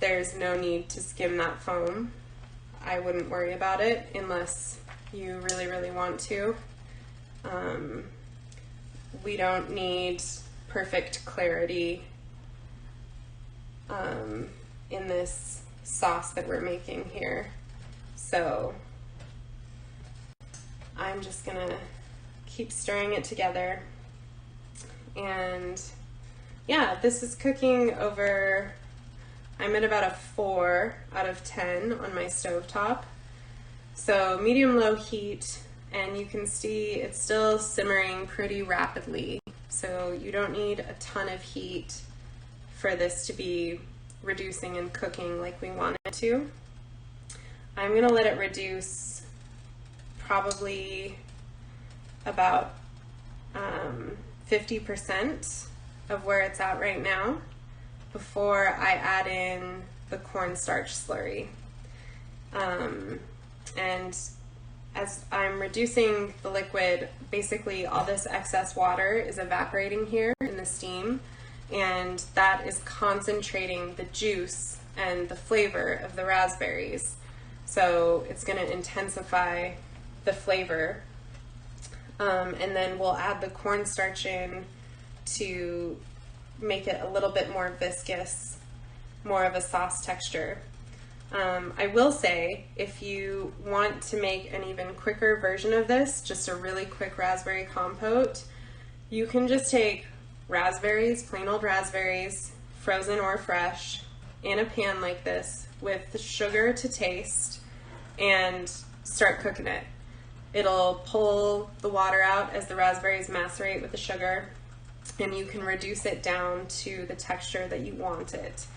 there's no need to skim that foam. I wouldn't worry about it unless you really, really want to. We don't need perfect clarity in this sauce that we're making here. So I'm just gonna keep stirring it together. And yeah, this is cooking over, I'm at about a 4 out of 10 on my stovetop. So medium-low heat, and you can see it's still simmering pretty rapidly. So you don't need a ton of heat for this to be reducing and cooking like we want it to. I'm gonna let it reduce probably about 50% of where it's at right now before I add in the cornstarch slurry. And as I'm reducing the liquid, basically all this excess water is evaporating here in the steam, and that is concentrating the juice and the flavor of the raspberries. So it's going to intensify the flavor. And then we'll add the cornstarch in to make it a little bit more viscous, more of a sauce texture. I will say, if you want to make an even quicker version of this, just a really quick raspberry compote, you can just take raspberries, plain old raspberries, frozen or fresh, in a pan like this with sugar to taste and start cooking it. It'll pull the water out as the raspberries macerate with the sugar, and you can reduce it down to the texture that you want it.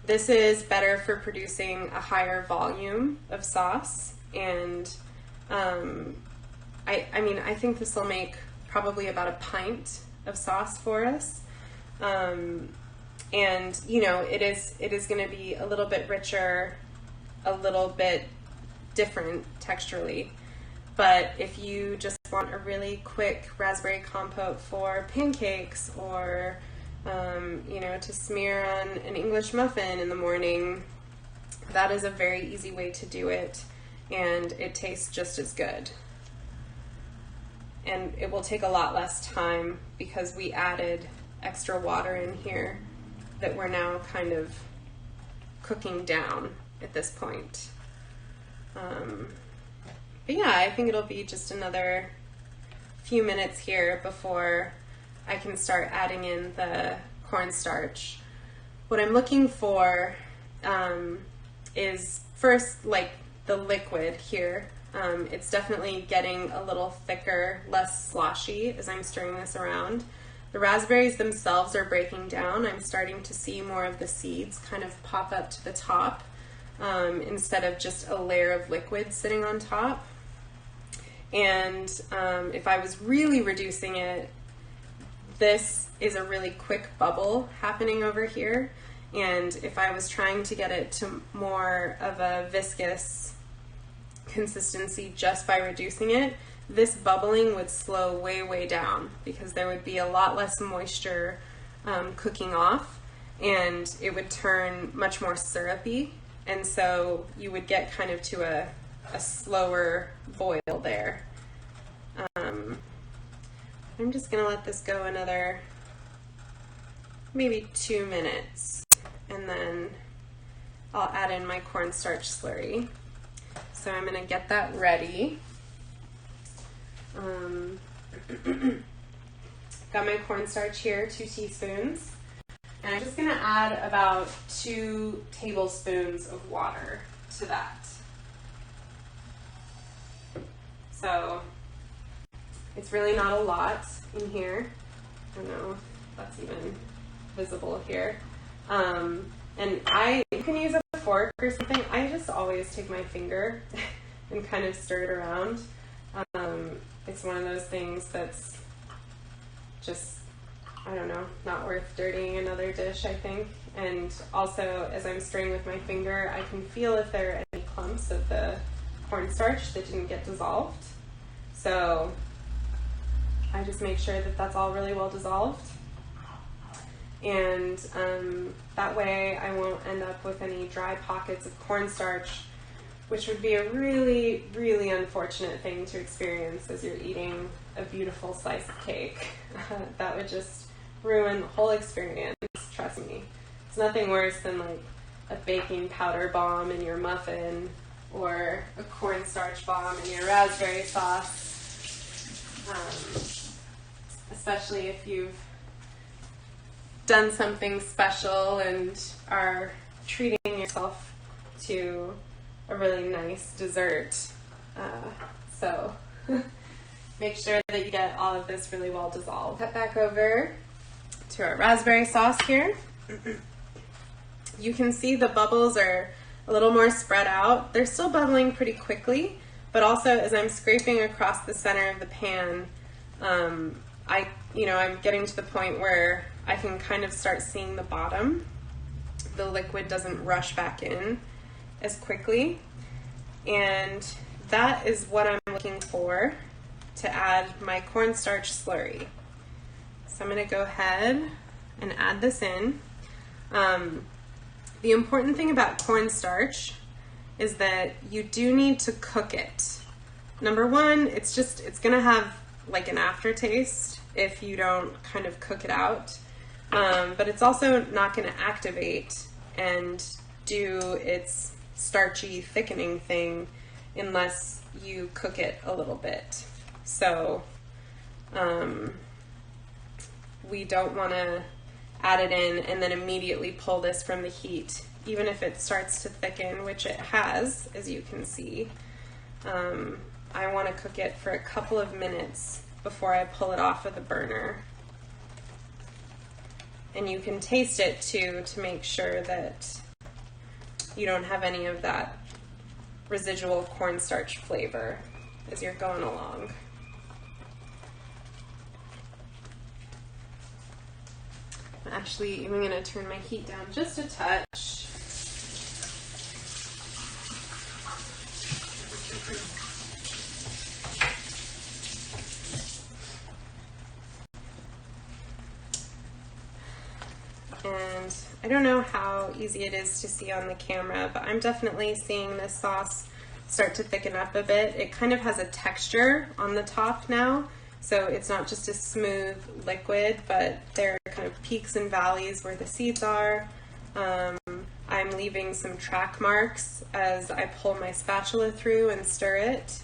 This is better for producing a higher volume of sauce, and I think this will make probably about a pint of sauce for us. And you know, it is going to be a little bit richer, a little bit different texturally. But if you just want a really quick raspberry compote for pancakes, or you know, to smear on an English muffin in the morning, that is a very easy way to do it, and it tastes just as good. And it will take a lot less time because we added extra water in here that we're now kind of cooking down at this point. But yeah, I think it'll be just another few minutes here before I can start adding in the cornstarch. What I'm looking for is first, like, the liquid here. It's definitely getting a little thicker, less sloshy as I'm stirring this around. The raspberries themselves are breaking down. I'm starting to see more of the seeds kind of pop up to the top instead of just a layer of liquid sitting on top. And if I was really reducing it, this is a really quick bubble happening over here. And if I was trying to get it to more of a viscous consistency just by reducing it, this bubbling would slow way, way down because there would be a lot less moisture cooking off, and it would turn much more syrupy. And so you would get kind of to a slower boil there. I'm just gonna let this go another maybe 2 minutes, and then I'll add in my cornstarch slurry. So I'm gonna get that ready. Got my cornstarch here, 2 teaspoons. And I'm just gonna add about 2 tablespoons of water to that. So it's really not a lot in here. I don't know if that's even visible here. And you can use a fork or something. I just always take my finger and kind of stir it around. It's one of those things that's just, I don't know, not worth dirtying another dish, I think. And also, as I'm stirring with my finger, I can feel if there are any clumps of the cornstarch that didn't get dissolved. So I just make sure that that's all really well dissolved. And that way I won't end up with any dry pockets of cornstarch, which would be a really, really unfortunate thing to experience as you're eating a beautiful slice of cake. That would just ruin the whole experience, trust me. It's nothing worse than like a baking powder bomb in your muffin or a cornstarch bomb in your raspberry sauce. Especially if you've done something special and are treating yourself to a really nice dessert. So make sure that you get all of this really well dissolved. Cut back over to our raspberry sauce here. You can see the bubbles are a little more spread out. They're still bubbling pretty quickly, but also as I'm scraping across the center of the pan, I'm getting to the point where I can kind of start seeing the bottom. The liquid doesn't rush back in as quickly. And that is what I'm looking for to add my cornstarch slurry. So I'm going to go ahead and add this in. The important thing about cornstarch is that you do need to cook it. Number one, it's going to have like an aftertaste if you don't kind of cook it out. But it's also not going to activate and do its starchy thickening thing unless you cook it a little bit. So we don't want to add it in and then immediately pull this from the heat, even if it starts to thicken, which it has, as you can see. I want to cook it for a couple of minutes before I pull it off of the burner. And you can taste it too to make sure that you don't have any of that residual cornstarch flavor as you're going along. I'm actually even going to turn my heat down just a touch. And I don't know how easy it is to see on the camera, but I'm definitely seeing this sauce start to thicken up a bit. It kind of has a texture on the top now, so it's not just a smooth liquid, but there are kind of peaks and valleys where the seeds are. I'm leaving some track marks as I pull my spatula through and stir it.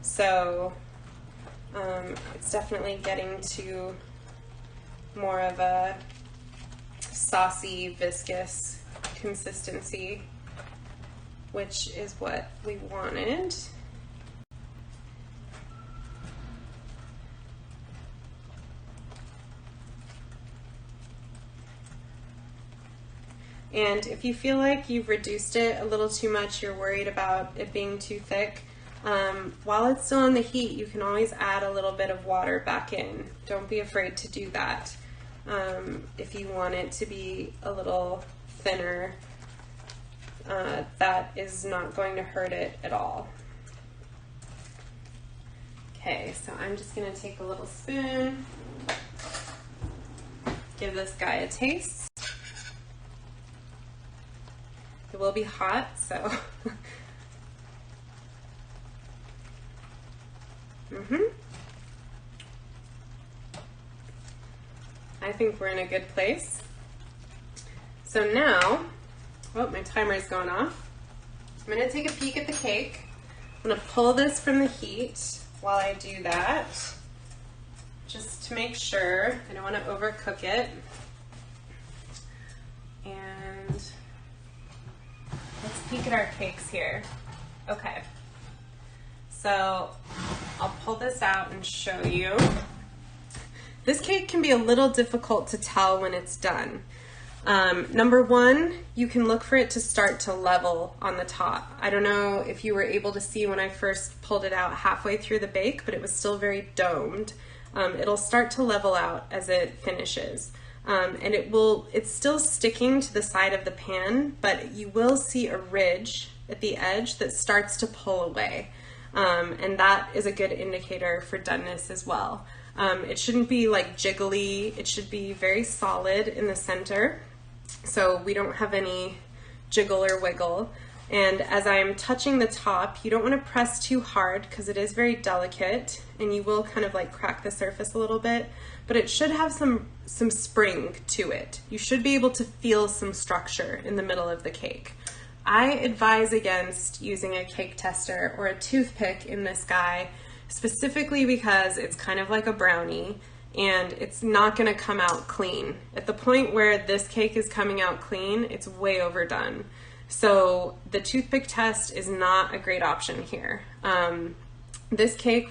So it's definitely getting to more of a saucy, viscous consistency, which is what we wanted. And if you feel like you've reduced it a little too much, you're worried about it being too thick, while it's still in the heat, you can always add a little bit of water back in. Don't be afraid to do that. If you want it to be a little thinner, that is not going to hurt it at all. Okay, so I'm just going to take a little spoon, give this guy a taste. It will be hot, so. I think we're in a good place. So now, oh, my timer's gone off. I'm gonna take a peek at the cake. I'm gonna pull this from the heat while I do that, just to make sure. I don't wanna overcook it. And let's peek at our cakes here. Okay, so I'll pull this out and show you. This cake can be a little difficult to tell when it's done. Number one, you can look for it to start to level on the top. I don't know if you were able to see when I first pulled it out halfway through the bake, but it was still very domed. It'll start to level out as it finishes. And it's still sticking to the side of the pan, but you will see a ridge at the edge that starts to pull away. And that is a good indicator for doneness as well. It shouldn't be like jiggly. It should be very solid in the center, so we don't have any jiggle or wiggle. And as I'm touching the top, you don't want to press too hard because it is very delicate and you will kind of like crack the surface a little bit, but it should have some spring to it. You should be able to feel some structure in the middle of the cake. I advise against using a cake tester or a toothpick in this guy, specifically because it's kind of like a brownie and it's not going to come out clean. At the point where this cake is coming out clean, it's way overdone. So the toothpick test is not a great option here. This cake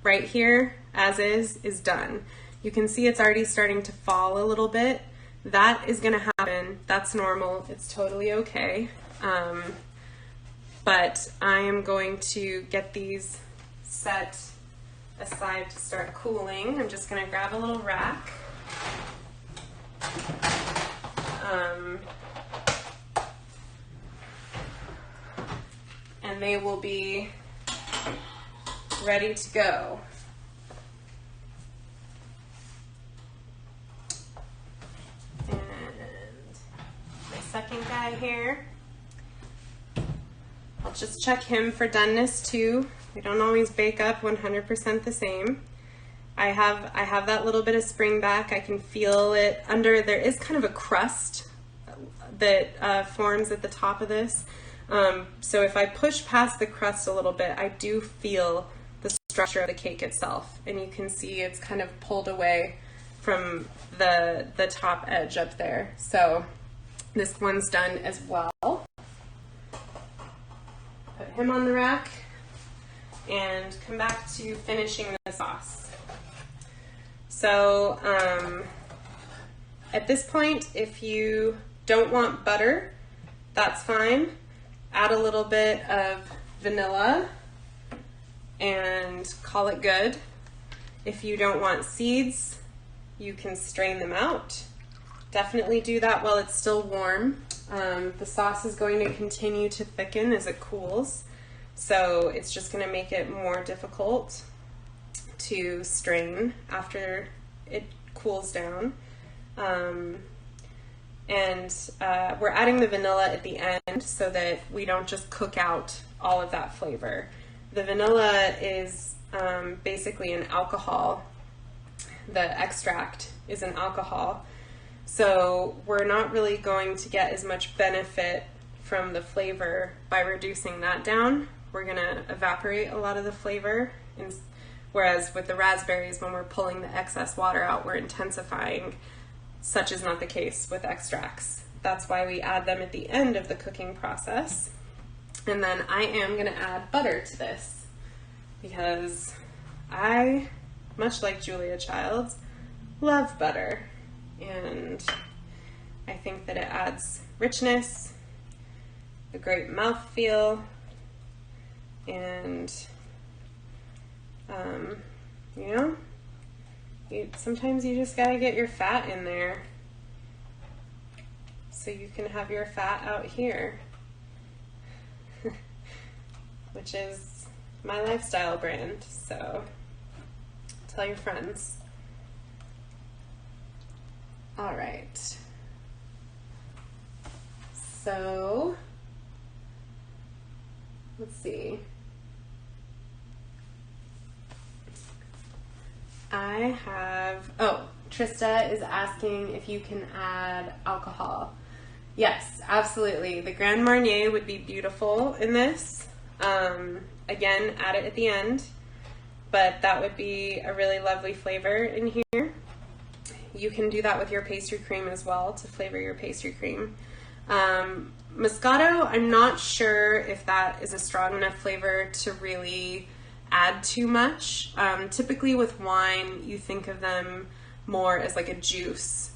right here, as is done. You can see it's already starting to fall a little bit. That is going to happen. That's normal. It's totally okay. But I am going to get these set aside to start cooling. I'm just going to grab a little rack. And they will be ready to go. And my second guy here, I'll just check him for doneness too. We don't always bake up 100% the same. I have that little bit of spring back. I can feel it under. There is kind of a crust that forms at the top of this. So if I push past the crust a little bit, I do feel the structure of the cake itself, and you can see it's kind of pulled away from the top edge up there. So this one's done as well. Put him on the rack and come back to finishing the sauce. So at this point, if you don't want butter, that's fine. Add a little bit of vanilla and call it good. If you don't want seeds, you can strain them out. Definitely do that while it's still warm. The sauce is going to continue to thicken as it cools, so it's just going to make it more difficult to strain after it cools down. We're adding the vanilla at the end so that we don't just cook out all of that flavor. The vanilla is basically an alcohol. The extract is an alcohol. So we're not really going to get as much benefit from the flavor by reducing that down. We're going to evaporate a lot of the flavor. Whereas with the raspberries, when we're pulling the excess water out, we're intensifying. Such is not the case with extracts. That's why we add them at the end of the cooking process. And then I am going to add butter to this because I, much like Julia Childs, love butter. And I think that it adds richness, a great mouthfeel, and sometimes you just gotta get your fat in there so you can have your fat out here, which is my lifestyle brand, so tell your friends. All right, so let's see. Trista is asking if you can add alcohol. Yes, absolutely. The Grand Marnier would be beautiful in this. Again, add it at the end, but that would be a really lovely flavor in here. You can do that with your pastry cream as well to flavor your pastry cream. Moscato, I'm not sure if that is a strong enough flavor to really add too much. Typically with wine, you think of them more as like a juice.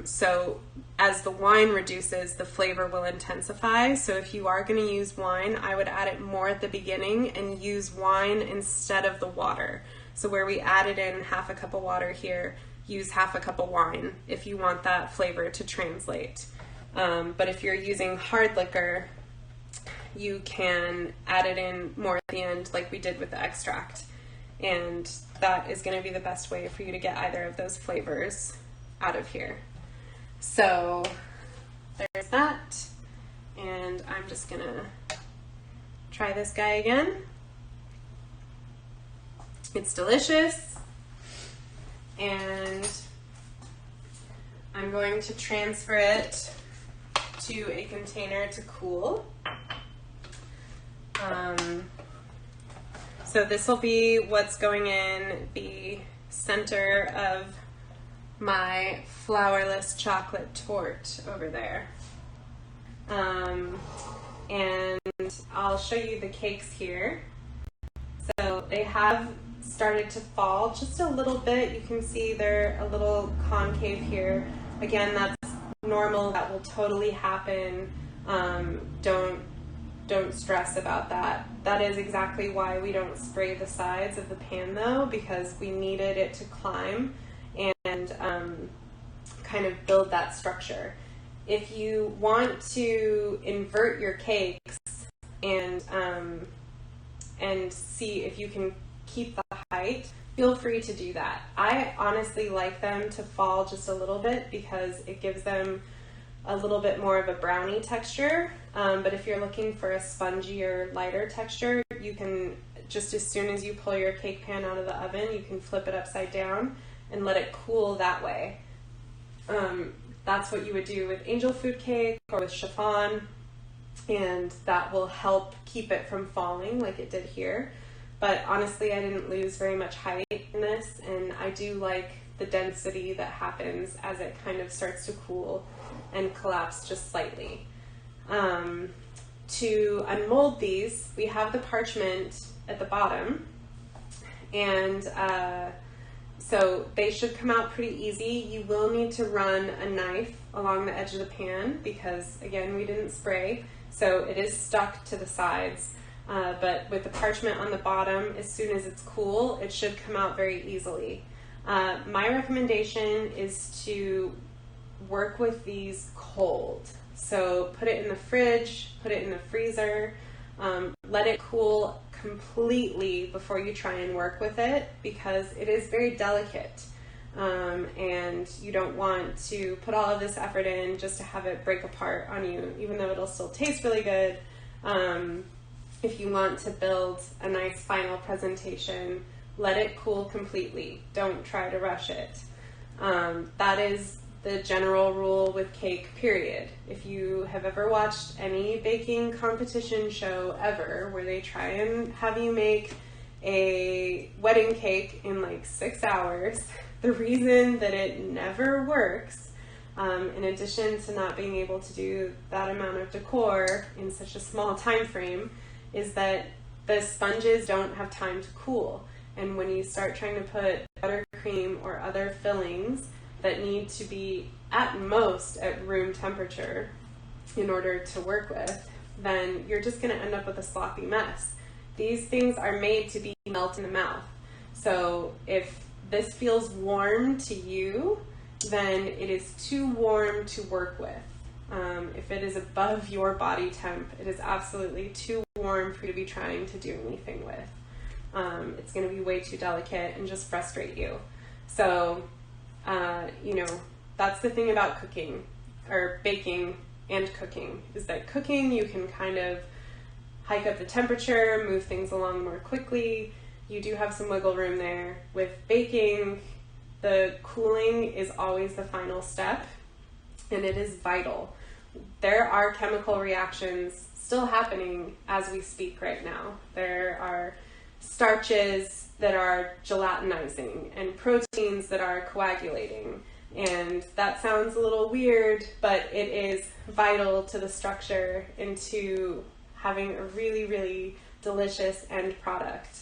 So as the wine reduces, the flavor will intensify. So if you are going to use wine, I would add it more at the beginning and use wine instead of the water. So where we added in half a cup of water here, use half a cup of wine if you want that flavor to translate. But if you're using hard liquor, you can add it in more at the end like we did with the extract. And that is going to be the best way for you to get either of those flavors out of here. So there's that. And I'm just going to try this guy again. It's delicious. And I'm going to transfer it to a container to cool. So this will be what's going in the center of my flourless chocolate torte over there. And I'll show you the cakes here. So they have started to fall just a little bit. You can see they're a little concave here. Again, that's normal. That will totally happen. Don't stress about that. That is exactly why we don't spray the sides of the pan though, because we needed it to climb and kind of build that structure. If you want to invert your cakes and see if you can keep the height, feel free to do that. I honestly like them to fall just a little bit because it gives them a little bit more of a brownie texture, but if you're looking for a spongier, lighter texture, you can just, as soon as you pull your cake pan out of the oven, you can flip it upside down and let it cool that way. That's what you would do with angel food cake or with chiffon, and that will help keep it from falling like it did here. But honestly, I didn't lose very much height in this, and I do like the density that happens as it kind of starts to cool and collapse just slightly. To unmold these, we have the parchment at the bottom, and so they should come out pretty easy. You will need to run a knife along the edge of the pan because, again, we didn't spray, so it is stuck to the sides. But with the parchment on the bottom, as soon as it's cool, it should come out very easily. My recommendation is to work with these cold. So put it in the fridge, put it in the freezer, let it cool completely before you try and work with it because it is very delicate. And you don't want to put all of this effort in just to have it break apart on you, even though it'll still taste really good. If you want to build a nice final presentation, let it cool completely. Don't try to rush it. That is the general rule with cake, period. If you have ever watched any baking competition show ever where they try and have you make a wedding cake in like 6 hours, the reason that it never works, in addition to not being able to do that amount of decor in such a small time frame, is that the sponges don't have time to cool. And when you start trying to put buttercream or other fillings that need to be at most at room temperature in order to work with, then you're just going to end up with a sloppy mess. These things are made to be melt in the mouth. So if this feels warm to you, then it is too warm to work with. If it is above your body temp, it is absolutely too warm for you to be trying to do anything with. It's going to be way too delicate and just frustrate you. So, that's the thing about cooking, or baking and cooking, is that cooking, you can kind of hike up the temperature, move things along more quickly. You do have some wiggle room there. With baking, the cooling is always the final step, and it is vital. There are chemical reactions still happening as we speak right now. There are starches that are gelatinizing and proteins that are coagulating. And that sounds a little weird, but it is vital to the structure and to having a really, really delicious end product.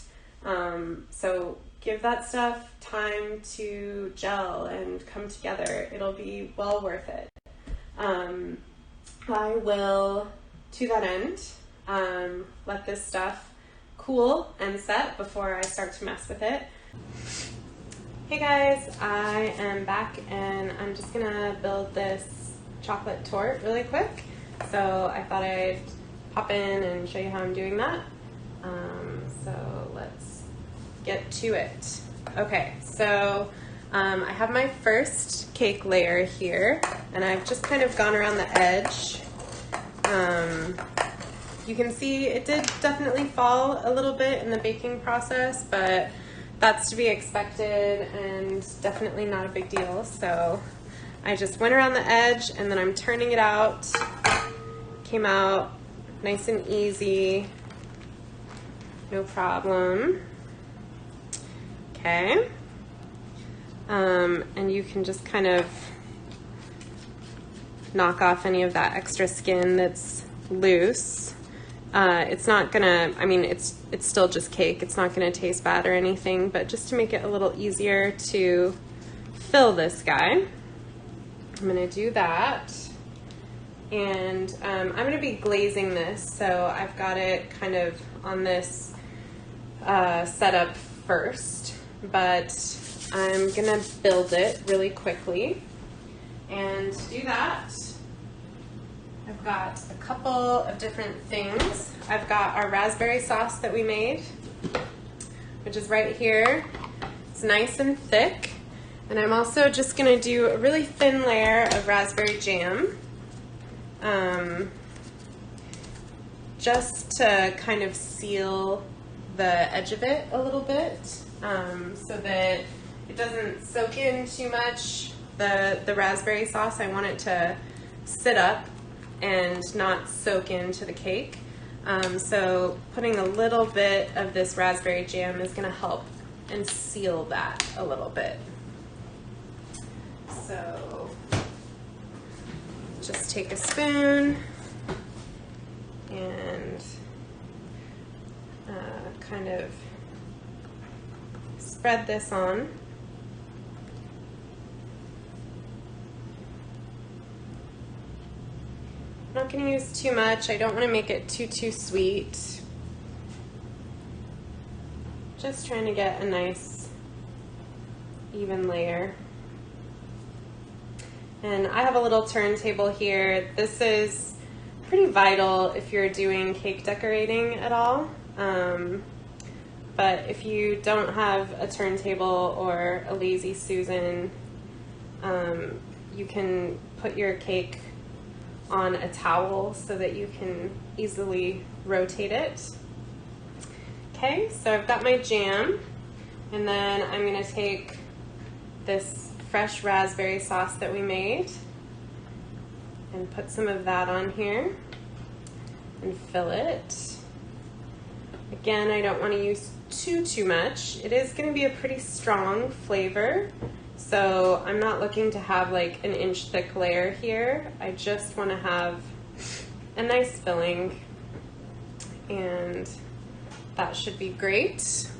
So give that stuff time to gel and come together. It'll be well worth it. I will, to that end, let this stuff cool and set before I start to mess with it. Hey guys, I am back and I'm just gonna build this chocolate torte really quick. So I thought I'd pop in and show you how I'm doing that. So let's get to it. Okay, so I have my first cake layer here, and I've just kind of gone around the edge. You can see it did definitely fall a little bit in the baking process, but that's to be expected and definitely not a big deal. So I just went around the edge and then I'm turning it out. Came out nice and easy, no problem. Okay. And you can just kind of knock off any of that extra skin that's loose. It's not gonna, I mean, it's still just cake. It's not gonna taste bad or anything, but just to make it a little easier to fill this guy, I'm gonna do that. And I'm gonna be glazing this, so I've got it kind of on this setup first, but I'm gonna build it really quickly. And to do that, I've got a couple of different things. I've got our raspberry sauce that we made, which is right here. It's nice and thick. And I'm also just gonna do a really thin layer of raspberry jam, just to kind of seal the edge of it a little bit, so that it doesn't soak in too much. The raspberry sauce, I want it to sit up and not soak into the cake. So putting a little bit of this raspberry jam is gonna help and seal that a little bit. So just take a spoon and kind of spread this on. I'm not going to use too much. I don't want to make it too sweet. Just trying to get a nice even layer. And I have a little turntable here. This is pretty vital if you're doing cake decorating at all. But if you don't have a turntable or a Lazy Susan, you can put your cake on a towel so that you can easily rotate it. Okay, so I've got my jam, and then I'm gonna take this fresh raspberry sauce that we made and put some of that on here and fill it. Again, I don't want to use too much. It is going to be a pretty strong flavor, so I'm not looking to have like an inch thick layer here. I just want to have a nice filling, and that should be great.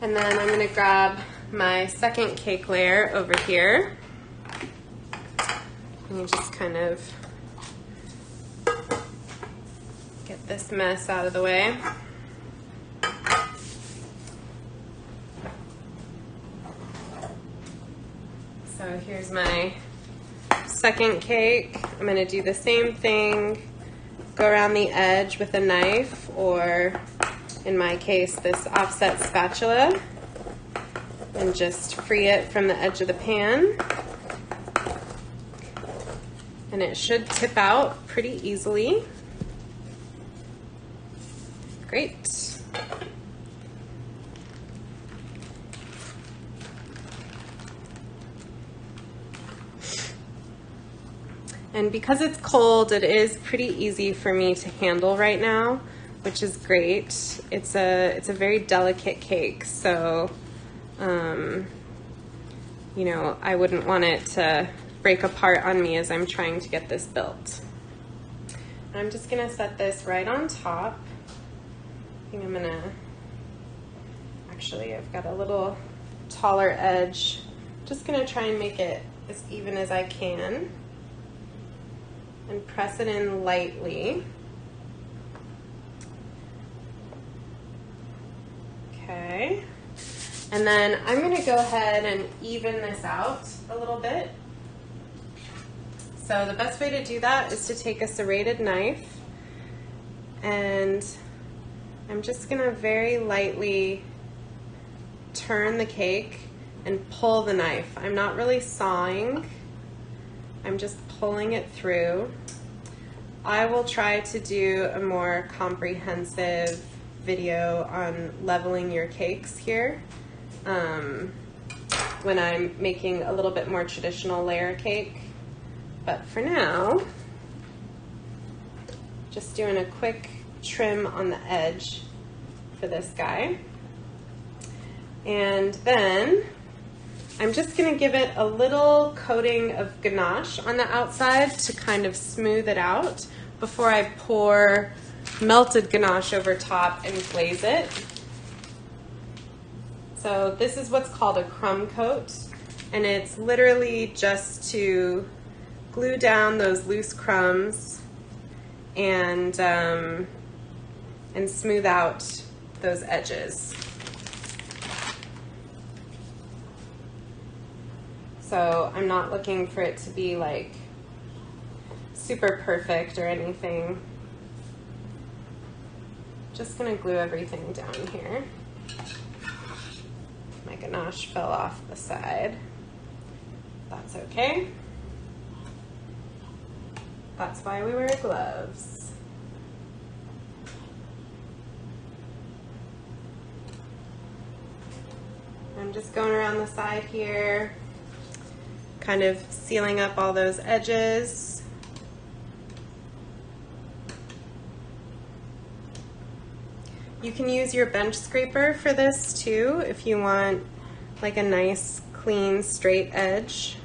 And then I'm going to grab my second cake layer over here. Let me just kind of get this mess out of the way. So here's my second cake. I'm going to do the same thing, go around the edge with a knife, or in my case, this offset spatula, and just free it from the edge of the pan. And it should tip out pretty easily. Great. And because it's cold, it is pretty easy for me to handle right now, which is great. It's a very delicate cake, so you know, I wouldn't want it to break apart on me as I'm trying to get this built. I'm just gonna set this right on top. I think I'm gonna, actually I've got a little taller edge. Just gonna try and make it as even as I can and press it in lightly. Okay. And then I'm gonna go ahead and even this out a little bit. So the best way to do that is to take a serrated knife, and I'm just gonna very lightly turn the cake and pull the knife. I'm not really sawing, I'm just pulling it through. I will try to do a more comprehensive video on leveling your cakes here when I'm making a little bit more traditional layer cake. But for now, just doing a quick trim on the edge for this guy. And then I'm just gonna give it a little coating of ganache on the outside to kind of smooth it out before I pour melted ganache over top and glaze it. So this is what's called a crumb coat, and it's literally just to glue down those loose crumbs and smooth out those edges. So I'm not looking for it to be like super perfect or anything. Just gonna glue everything down here. My ganache fell off the side. That's okay. That's why we wear gloves. I'm just going around the side here, kind of sealing up all those edges. You can use your bench scraper for this too if you want like a nice clean straight edge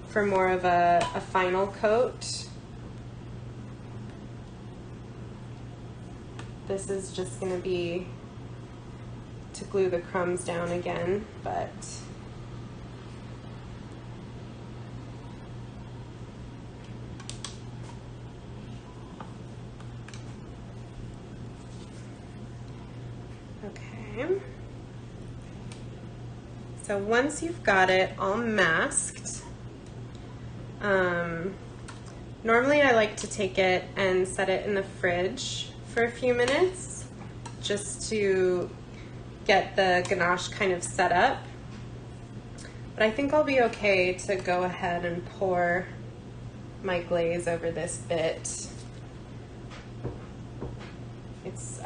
for more of a final coat. This is just going to be to glue the crumbs down again, but okay. So once you've got it all masked, normally I like to take it and set it in the fridge for a few minutes just to get the ganache kind of set up. But I think I'll be okay to go ahead and pour my glaze over this bit. It's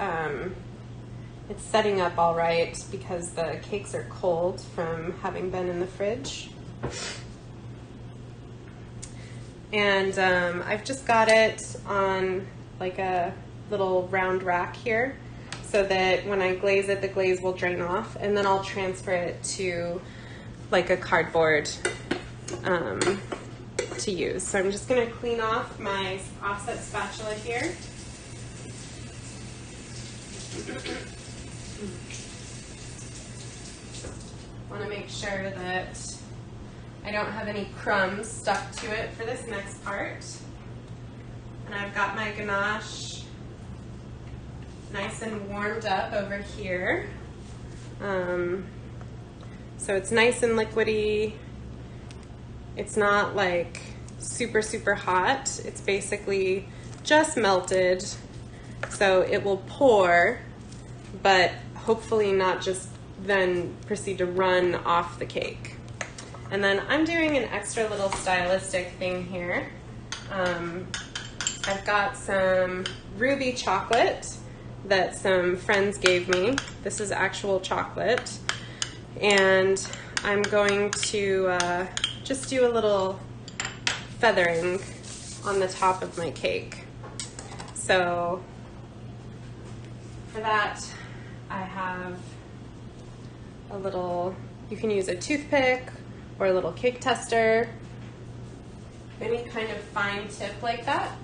setting up all right because the cakes are cold from having been in the fridge. And I've just got it on like a little round rack here so that when I glaze it, the glaze will drain off, and then I'll transfer it to like a cardboard to use. So I'm just gonna clean off my offset spatula here. Want to make sure that I don't have any crumbs stuck to it for this next part. And I've got my ganache nice and warmed up over here. So it's nice and liquidy. It's not like super, super hot. It's basically just melted. So it will pour, but hopefully not just then proceed to run off the cake. And then I'm doing an extra little stylistic thing here. I've got some ruby chocolate that some friends gave me. This is actual chocolate. And I'm going to just do a little feathering on the top of my cake. So for that, I have a little, you can use a toothpick or a little cake tester, any kind of fine tip like that.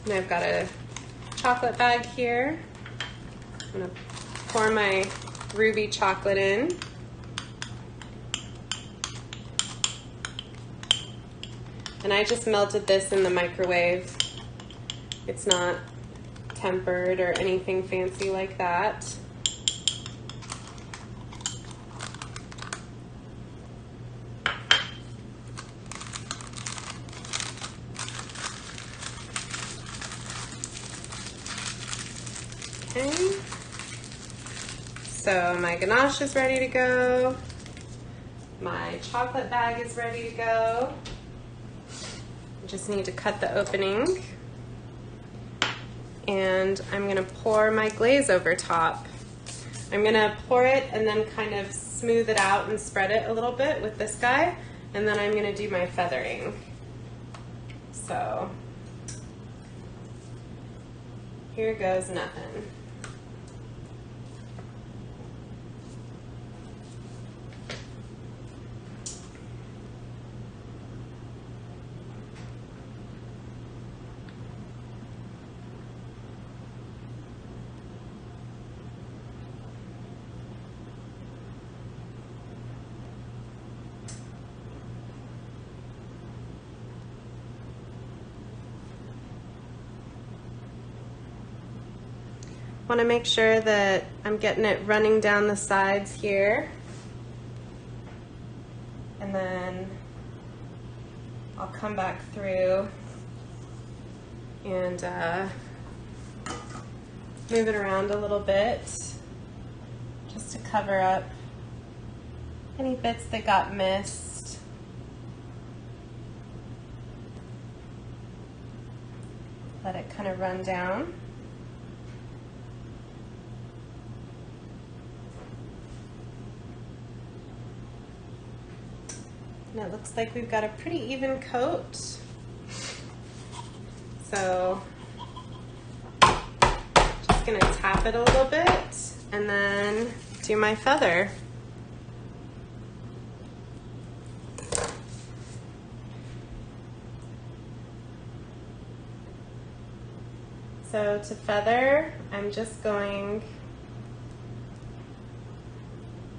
And I've got a chocolate bag here. I'm gonna pour my ruby chocolate in. And I just melted this in the microwave. It's not tempered or anything fancy like that. So my ganache is ready to go. My chocolate bag is ready to go. I just need to cut the opening. And I'm gonna pour my glaze over top. I'm gonna pour it and then kind of smooth it out and spread it a little bit with this guy. And then I'm gonna do my feathering. So here goes nothing. Want to make sure that I'm getting it running down the sides here, and then I'll come back through and move it around a little bit just to cover up any bits that got missed. Let it kind of run down. And it looks like we've got a pretty even coat. So just gonna tap it a little bit and then do my feather. So to feather, I'm just going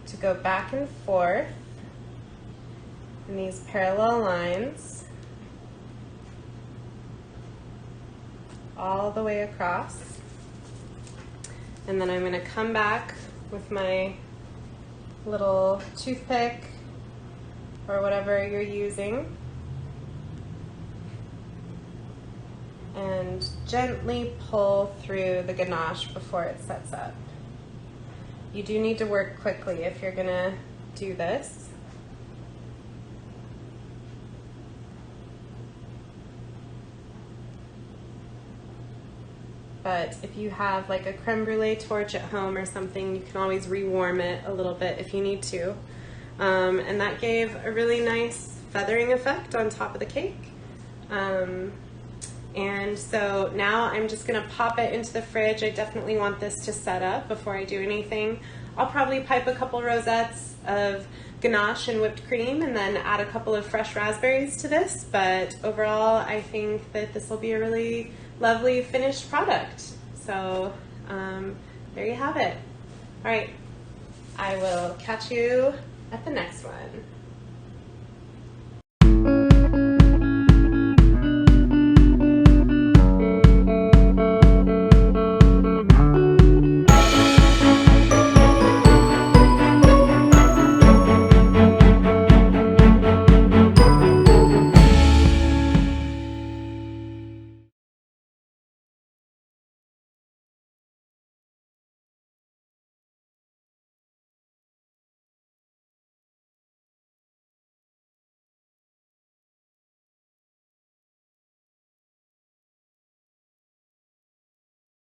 to go back and forth in these parallel lines all the way across. And then I'm going to come back with my little toothpick or whatever you're using and gently pull through the ganache before it sets up. You do need to work quickly if you're going to do this. But if you have like a creme brulee torch at home or something, you can always rewarm it a little bit if you need to. And that gave a really nice feathering effect on top of the cake. And so now I'm just gonna pop it into the fridge. I definitely want this to set up before I do anything. I'll probably pipe a couple rosettes of ganache and whipped cream and then add a couple of fresh raspberries to this. But overall, I think that this will be a really lovely finished product. So there you have it. All right, I will catch you at the next one.